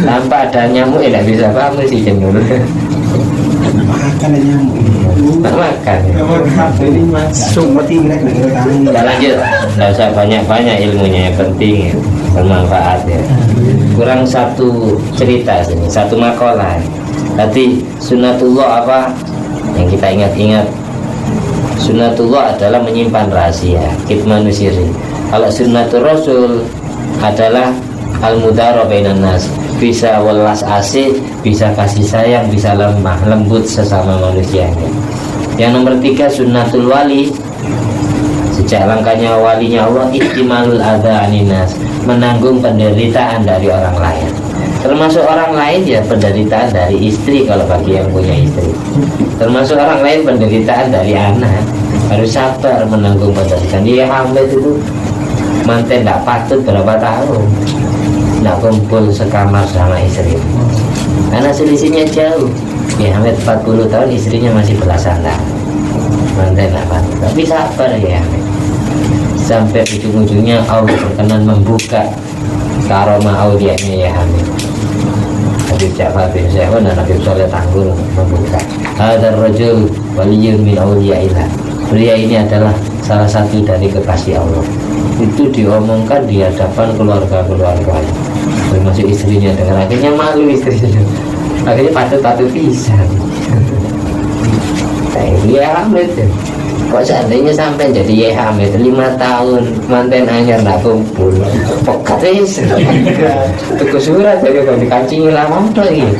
Tanpa ada nyamuk ya nggak bisa bangun sih jenur. Makan nyamuk. Tak makan. Kita lanjut. Tidak usah banyak-banyak ilmunya, yang penting ya, bermanfaat ya. Kurang satu cerita sini, satu makalah. Tadi sunatullah apa yang kita ingat-ingat? Sunatullah adalah menyimpan rahasia, kitmanus sirri. Kalau sunnatul rasul adalah al-mudara bainan nas, bisa welas asih, bisa kasih sayang, bisa lemah lembut sesama manusianya. Yang nomor 3 sunnatul wali, sejak langkahnya walinya Allah, ihtimalul adha aninas, menanggung penderitaan dari orang lain. Termasuk orang lain ya penderitaan dari istri kalau bagi yang punya istri. Termasuk orang lain penderitaan dari anak, harus sabar menanggung penderitaan. Dia hamil itu manten tidak patut berapa tahun, tidak kumpul sekamar sama istri karena selisihnya jauh. Ya hamil 40 tahun, istrinya masih belasan tahun, manten tidak patut, tapi sabar ya. Sampai ujung-ujungnya Allah berkenan membuka karomah aulianya ya hamil. Habib Ja'far bin Syahwan dan Habib Soleh Tanggul membuka hadar rajul waliyun min awliyaillah. Pria ini adalah salah satu dari kekasih Allah. Itu diomongkan di hadapan keluarga-keluarga, termasuk istrinya. Dengan akhirnya malu istrinya, akhirnya patut-patut pisan. Dia hamil tuh. Kok seandainya sampai jadi hamil 5 tahun manten anyar nggak kumpul, pokat es, tuku surat jadi kalau dikancing lama tuh ini.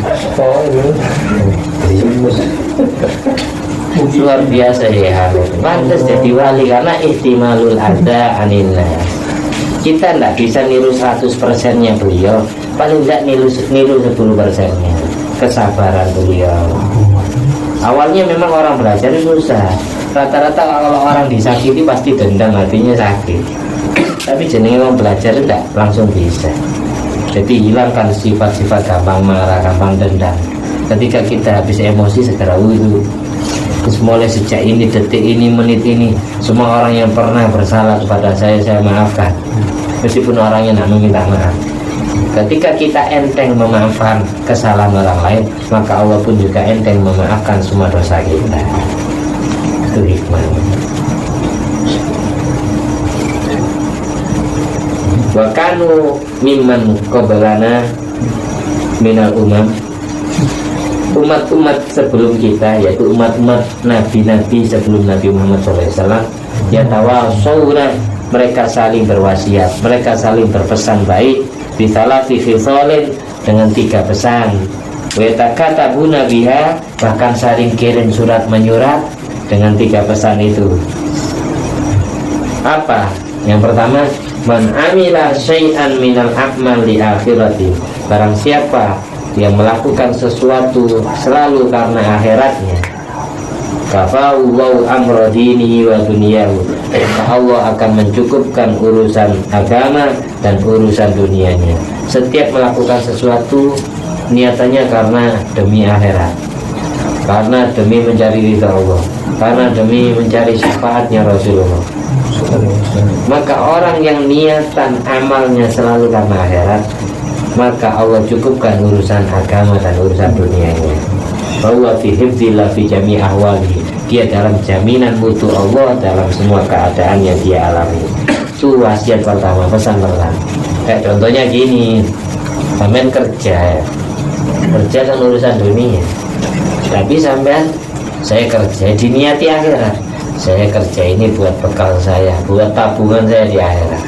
Luar biasa ya hamil. Pantas jadi wali karena ihtimalul adha aninnas. Kita tidak bisa niru 100%-nya beliau, paling tidak niru 10%-nya. kesabaran beliau. Awalnya memang orang belajar susah. Rata-rata kalau orang disakiti pasti dendam, hatinya sakit. Tapi jenenge orang belajar tidak langsung bisa. Jadi hilangkan sifat-sifat gampang marah, gampang dendam. Ketika kita habis emosi segera wudhu. Terus mulai sejak ini, detik ini, menit ini, semua orang yang pernah bersalah kepada saya maafkan. Meskipun orangnya tidak meminta maaf. Ketika kita enteng memaafkan kesalahan orang lain, maka Allah pun juga enteng memaafkan semua dosa kita. Itu hikmah. Wa kanu mimman qablana minal umat-umat sebelum kita, yaitu umat-umat nabi-nabi sebelum Nabi Muhammad SAW, ya tawasawna, mereka saling berwasiat, mereka saling berpesan baik bisalati fisolin, dengan 3 pesan, wetakatabu nabiha, bahkan saling kirim surat menyurat dengan 3 pesan itu. Apa? Yang pertama, man amila syai'an minal a'mal li akhirati, barang siapa yang melakukan sesuatu selalu karena akhiratnya, kafa'ullahu amra dinihi wa dunyahu, Allah akan mencukupkan urusan agama dan urusan dunianya. Setiap melakukan sesuatu niatannya karena demi akhirat, karena demi mencari ridha Allah, karena demi mencari syafaatnya Rasulullah. Maka orang yang niatan amalnya selalu karena akhirat, maka Allah cukupkan urusan agama dan urusan dunianya. Bahwa fi hifdzillah fi jami' ahwali, dia dalam jaminan mutu Allah dalam semua keadaan yang dia alami. Itu wasiat pertama, pesan pertama. Kayak contohnya gini, sampean kerja kan urusan dunia, tapi sampean, saya kerja diniati akhirat. Saya kerja ini buat bekal saya, buat tabungan saya di akhirat.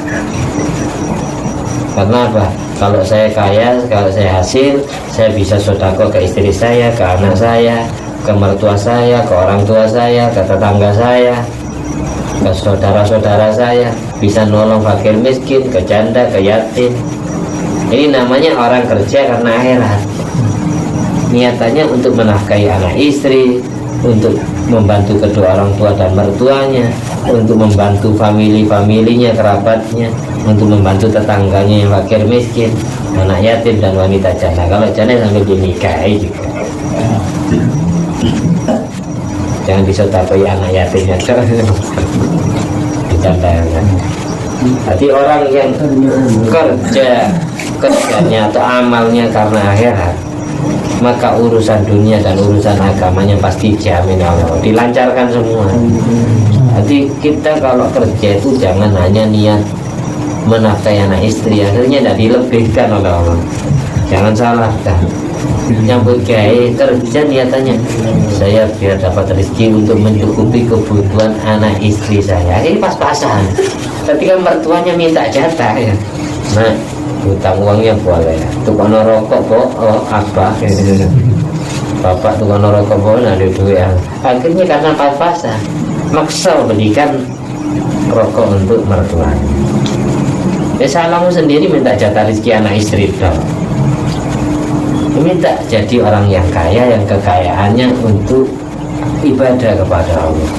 Karena apa? Kalau saya kaya, kalau saya hasil, saya bisa sedekah ke istri saya, ke anak saya, ke mertua saya, ke orang tua saya, ke tetangga saya, ke saudara-saudara saya, bisa nolong fakir miskin, ke janda, ke yatim. Ini namanya orang kerja karena akhirat. Niatannya untuk menafkahi anak istri, untuk membantu kedua orang tua dan mertuanya, untuk membantu familinya, kerabatnya, untuk membantu tetangganya yang fakir miskin, anak yatim dan wanita janda. Kalau janda sampai dinikahi juga. Jangan disedekahkan anak yatimnya. Dicandakan. Jadi orang yang kerjanya atau amalnya karena akhirat, maka urusan dunia dan urusan agamanya pasti jamin Allah, dilancarkan semua. Jadi kita kalau kerja itu jangan hanya niat menafkahi anak istri, akhirnya tidak dilebihkan oleh Allah. Jangan salah dah. Nyambut gawe kerja niatannya, saya biar dapat rezeki untuk mencukupi kebutuhan anak istri saya. Ini pas-pasan. Ketika mertuanya minta jatah ya, nah utang uangnya boleh, tukang rokok apa bapak tukang rokok boleh, ada duit. Akhirnya karena pas-pasan maksa berikan rokok untuk mertua. Ya salahmu sendiri, minta jatah rezeki anak istri dong. Minta jadi orang yang kaya, yang kekayaannya untuk ibadah kepada Allah.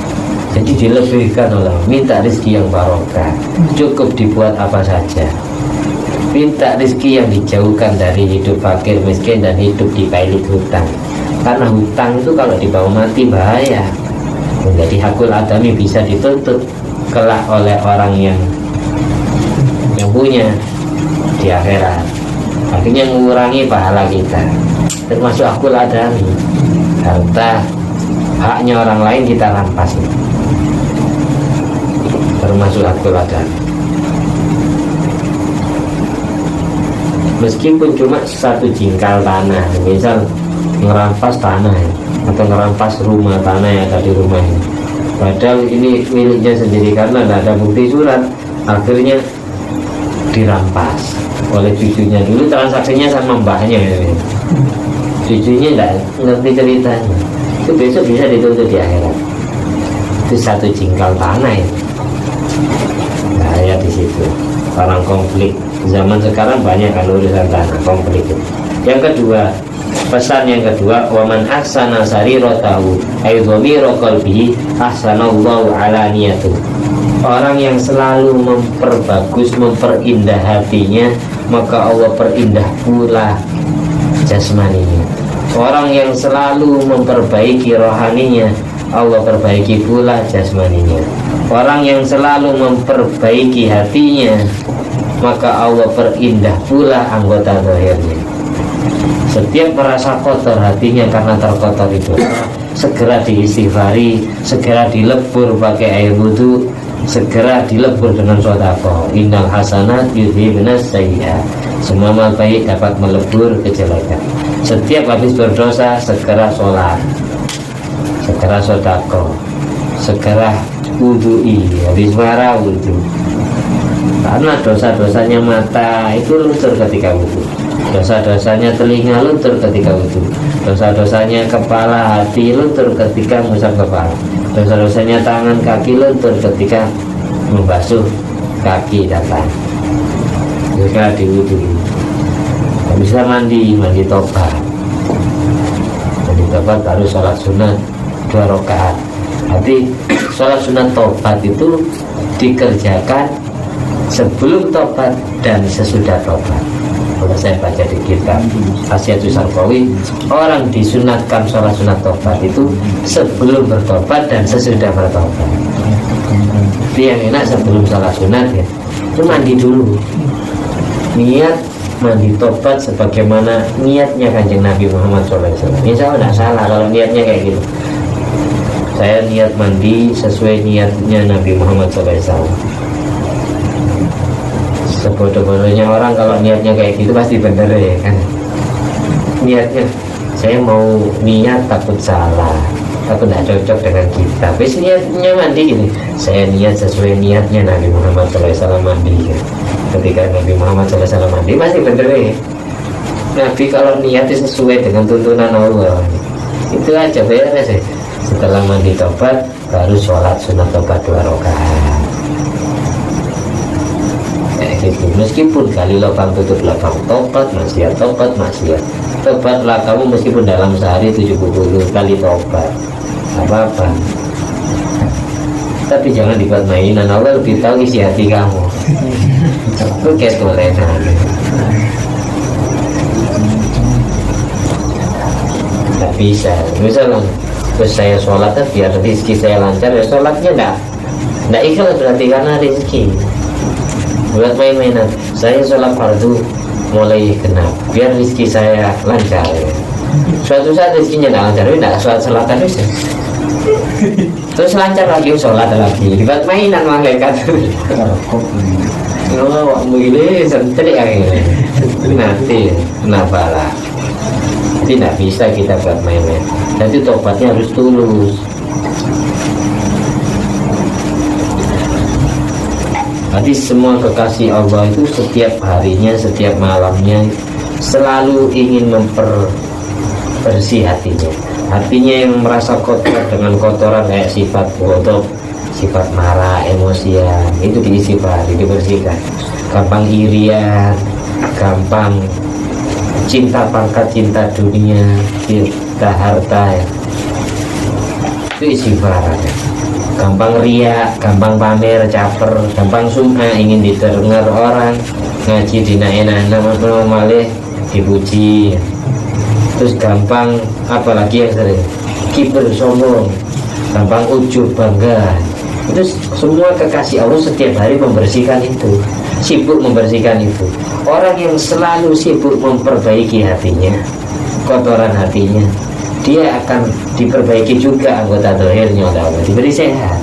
Jadi dilebihkan oleh minta rezeki yang barokah, cukup dibuat apa saja. Minta rezeki yang dijauhkan dari hidup fakir miskin dan hidup di kailit hutang. Karena hutang itu kalau dibawa mati bahaya. Menjadi hakul adami, bisa dituntut kelak oleh orang yang punya di akhirat. Akhirnya mengurangi pahala kita. Termasuk hakul adami, harta haknya orang lain kita rampas. Termasuk hakul adami. Meskipun cuma 1 jengkal tanah, misal ngerampas tanah atau ngerampas rumah tanah yang ada di rumah ini, padahal ini miliknya sendiri karena tidak ada bukti surat, akhirnya dirampas oleh cucunya. Dulu transaksinya sama mbahnya ya. Cucunya tidak ngerti ceritanya, itu besok bisa dituntut di akhirat. Itu 1 jengkal tanah ya. Bahaya di situ. Orang konflik zaman sekarang banyak kan urusan tanah konflik. Yang kedua, Pesan yang kedua, waman ahsana sariratahu ay dhamira qalbihi ahsanallahu ala niyatuh. Orang yang selalu memperbagus, memperindah hatinya, maka Allah perindah pula jasmaninya. Orang yang selalu memperbaiki rohaninya, Allah perbaiki pula jasmaninya. Orang yang selalu memperbaiki hatinya, maka Allah perindah pula anggota zahirnya. Setiap merasa kotor hatinya karena terkotor itu, segera diistighfari, segera dilebur pakai air wudu, segera dilebur dengan sedekah. Innal hasanat yudhibnas sayyi'at. Semua amal baik dapat melebur kejelekan. Setiap habis berdosa segera sholat, segera sedekah, segera wudu'i, habis marah wudu. Karena dosa-dosanya mata itu luntur ketika wudu, dosa-dosanya telinga luntur ketika wudu, dosa-dosanya kepala hati luntur ketika mengusap kepala, dosa-dosanya tangan kaki luntur ketika membasuh kaki dan tangan. Jika diwudhu, bisa mandi tobat, baru sholat sunat 2 rakaat. Jadi sholat sunat tobat itu dikerjakan sebelum tobat dan sesudah tobat. Kalau saya baca di kitab Asyatus Sarqawi, orang disunatkan sholat sunat tobat itu sebelum bertobat dan sesudah bertobat. Jadi yang enak sebelum sholat sunat ya, itu mandi dulu, niat mandi tobat sebagaimana niatnya Kanjeng Nabi Muhammad SAW. Insya Allah tidak salah kalau niatnya kayak gitu. Saya niat mandi sesuai niatnya Nabi Muhammad SAW. Sebodoh-bodohnya orang kalau niatnya kayak gitu pasti bener ya kan. Niatnya saya mau niat takut salah, takut tidak cocok dengan kita. Tapi niatnya mandi ini, saya niat sesuai niatnya Nabi Muhammad SAW mandi ya. Ketika Nabi Muhammad SAW mandi pasti bener ya. Nabi kalau niatnya sesuai dengan tuntunan Allah, itu aja beres ya. Setelah mandi tobat baru sholat sunat tobat 2 rakaat. Gitu. Meskipun kali lubang tutup lubang, tobat maksiat, tobat maksiat, tobatlah kamu meskipun dalam sehari 70 kali tobat, apa-apa. Tapi jangan dibuat mainan. Allah lebih tahu isi hati kamu. Itu kayak toleran. Nggak bisa. Misalnya terus saya sholat biar rezeki saya lancar, ya sholatnya nggak ikhlas berarti karena rezeki. Buat main-mainan, saya sholat fardu mulai genap biar rezeki saya lancar ya. Suatu saat rezekinya tidak lancar, tidak sholat terus ya. Terus lancar lagi, sholat lagi, dibuat mainan malaikat. Oh, begini sentri akhirnya nanti kenapa lah. Tidak bisa kita buat main-main. Jadi tobatnya harus tulus. Jadi semua kekasih Allah itu setiap harinya, setiap malamnya selalu ingin memperbersih hatinya. Hatinya yang merasa kotor dengan kotoran kayak sifat bodoh, sifat marah, emosian, itu diistighfari, dibersihkan. Gampang irian, gampang cinta pangkat, cinta dunia, cinta harta ya. Itu istighfar ya. Gampang riak, gampang pamer, caper, gampang sum'ah, ingin didengar orang, ngaji dinaik-naik malih dipuji. Terus gampang, apalagi yang sering kiber, sombong, gampang ujub, bangga. Itu semua kekasih Allah setiap hari membersihkan itu, sibuk membersihkan itu. Orang yang selalu sibuk memperbaiki hatinya, kotoran hatinya, dia akan diperbaiki juga anggota zahirnya oleh Allah, diberi sehat.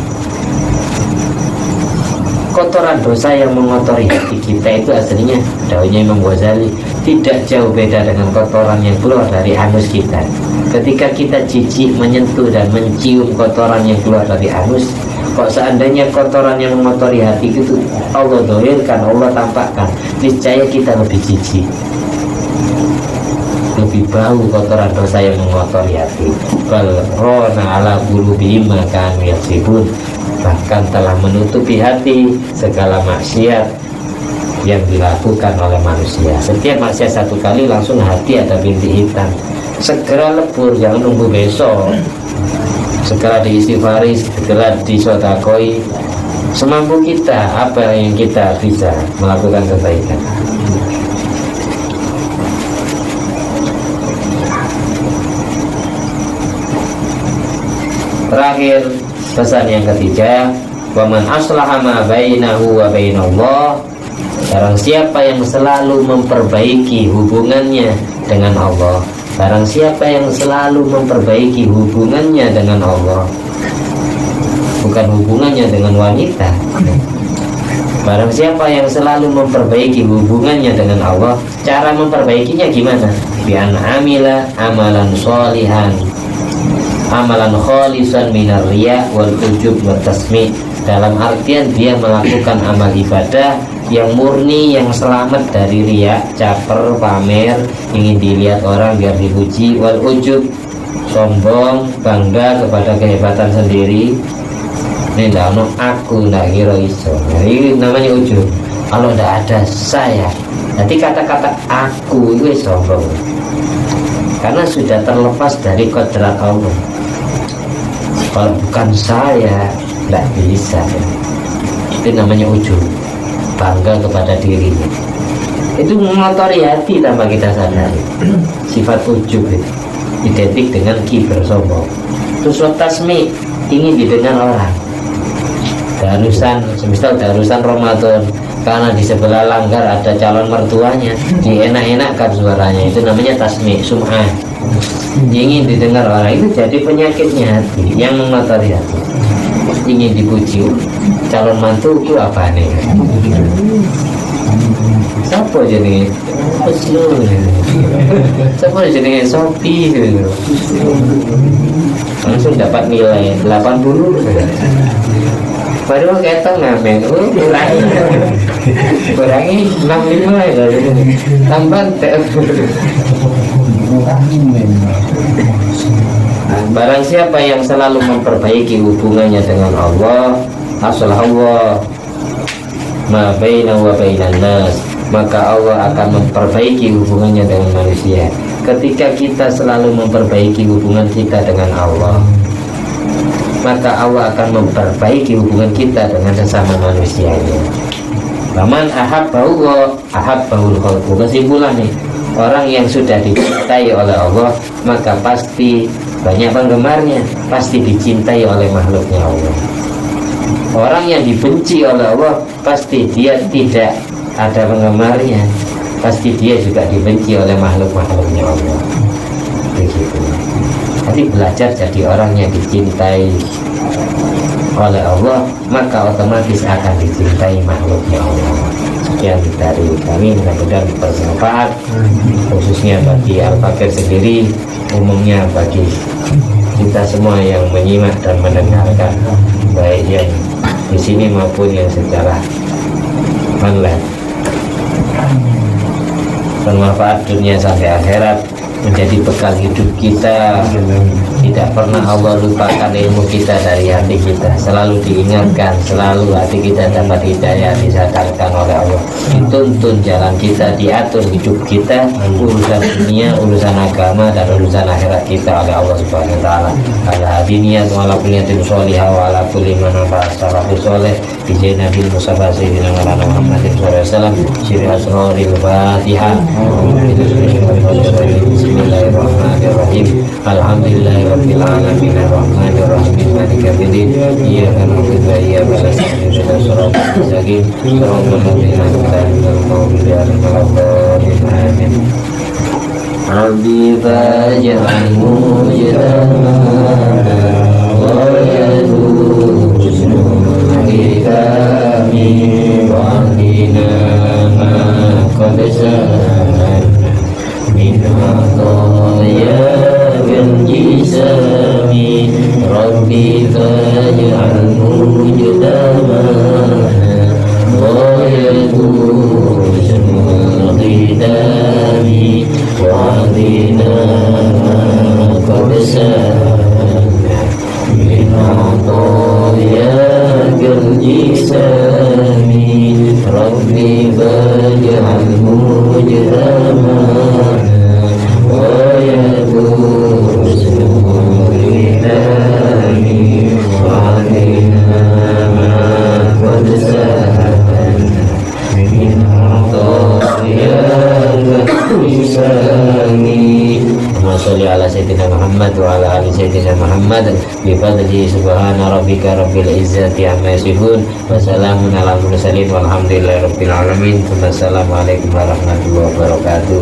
Kotoran dosa yang mengotori hati kita itu aslinya, daunnya Imam Ghazali, tidak jauh beda dengan kotoran yang keluar dari anus kita. Ketika kita jijik menyentuh dan mencium kotoran yang keluar dari anus, kok seandainya kotoran yang mengotori hati itu Allah zahirkan, Allah tampakkan, niscaya kita lebih jijik, lebih bau kotoran dosa yang mengotori hati. Bal rona ala qulubihim ma kanu yaksibun, bahkan telah menutupi hati segala maksiat yang dilakukan oleh manusia. Setiap maksiat satu kali langsung hati ada bintik hitam, segera lebur, jangan nunggu besok. Segera diistighfari, segera disodakoi, semampu kita apa yang kita bisa melakukan kebaikan. Terakhir, pesan yang ketiga, waman aslaha ma bainahu wa bainallah, barang siapa yang selalu memperbaiki hubungannya dengan Allah, barang siapa yang selalu memperbaiki hubungannya dengan Allah, bukan hubungannya dengan wanita. Barang siapa yang selalu memperbaiki hubungannya dengan Allah, cara memperbaikinya gimana? Bi'an amila amalan sholihan, amalan kholisan minar riya wal ujub wa tasmi'. Dalam artian dia melakukan amal ibadah yang murni, yang selamat dari riya, caper, pamer, ingin dilihat orang biar dipuji, wal ujub, sombong, bangga kepada kehebatan sendiri. Ini ndak ono aku, ndak kira iso. Ini namanya ujub. Kalau ndak ada saya, nanti kata-kata aku itu sombong, karena sudah terlepas dari kodrat Allah. Kalau bukan saya, nggak bisa. Itu namanya ujub, bangga kepada dirinya. Itu mengotori hati tanpa kita sadari. Sifat ujub itu identik dengan kiber, sombong. Terus tasmi, ingin didengar orang. Darusan, semisal darusan Ramadan, karena di sebelah langgar ada calon mertuanya, dienak-enakkan suaranya, itu namanya tasmi, sum'ah. Ingin didengar orang, itu jadi penyakitnya hati, yang mengotori hati. Ingin dipuji, calon mantuku apa nih? Siapa jadi Peslu? Siapa jadi Sopi? Langsung dapat nilai 80. Baru kita ngamen, kurangi 65 ya, tambah barang siapa yang selalu memperbaiki hubungannya dengan Allah, aslahu ma bainahu wa bainan nas, maka Allah akan memperbaiki hubungannya dengan manusia. Ketika kita selalu memperbaiki hubungan kita dengan Allah, maka Allah akan memperbaiki hubungan kita dengan sesama manusianya. Faman ahabbahu ahabbahul khalqu. Kesimpulan nih, orang yang sudah dicintai oleh Allah, maka pasti banyak penggemarnya, pasti dicintai oleh makhluknya Allah. Orang yang dibenci oleh Allah, pasti dia tidak ada penggemarnya, pasti dia juga dibenci oleh makhluk-makhluknya Allah. Begitu. Jadi belajar jadi orang yang dicintai oleh Allah, maka otomatis akan dicintai makhluknya Allah. Sekian dari kami, mudah-mudahan bermanfaat, khususnya bagi Al-Fakir sendiri, umumnya bagi kita semua yang menyimak dan mendengarkan, baik yang di sini maupun yang secara online. Bermanfaat dunia sampai akhirat, menjadi bekal hidup kita. Tidak pernah Allah lupakan ilmu kita dari hati kita, selalu diingatkan, selalu hati kita dapat hidayah, disadarkan oleh Allah, dituntun jalan kita, diatur hidup kita, urusan dunia, urusan agama, dan urusan akhirat kita oleh Allah Subhanahu wa taala. Ala hadiniyat wa ala kulliyatin sholihah wa ala kulli man salafus soleh bi Nabil Mustafa Sayyidina Muhammadin sallallahu alaihi wasallam. Syiri asraril Fatihah. Bismillahirrahmanirrahim. Alhamdulillahirabbil alamin arrahmanir rahim maliki yaumiddin. Iyyaka na'budu wa iyyaka nasta'in ihdinas siratal mustaqim siratal ladzina an'amta 'alaihim ghairil maghdubi 'alaihim. Rabbi faj'al mujtama wa yadujnu kami wa dina ma qad sa'ana min ataya bil jisami. Rabbi faj'al mujtama wa yadujnu qidami wa dina ma qad sa'ana min ataya jisami. Rabbi faj'al mujtama'ana wa yadu bisani. Allahumma sholli ala sayyidina Muhammad wa ala ali sayyidina Muhammad bi fadli subhana rabbika rabbil izzati amma yasifun wa salamun ala mursalin walhamdulillahi rabbil alamin. Wassalamualaikum warahmatullahi wabarakatuh.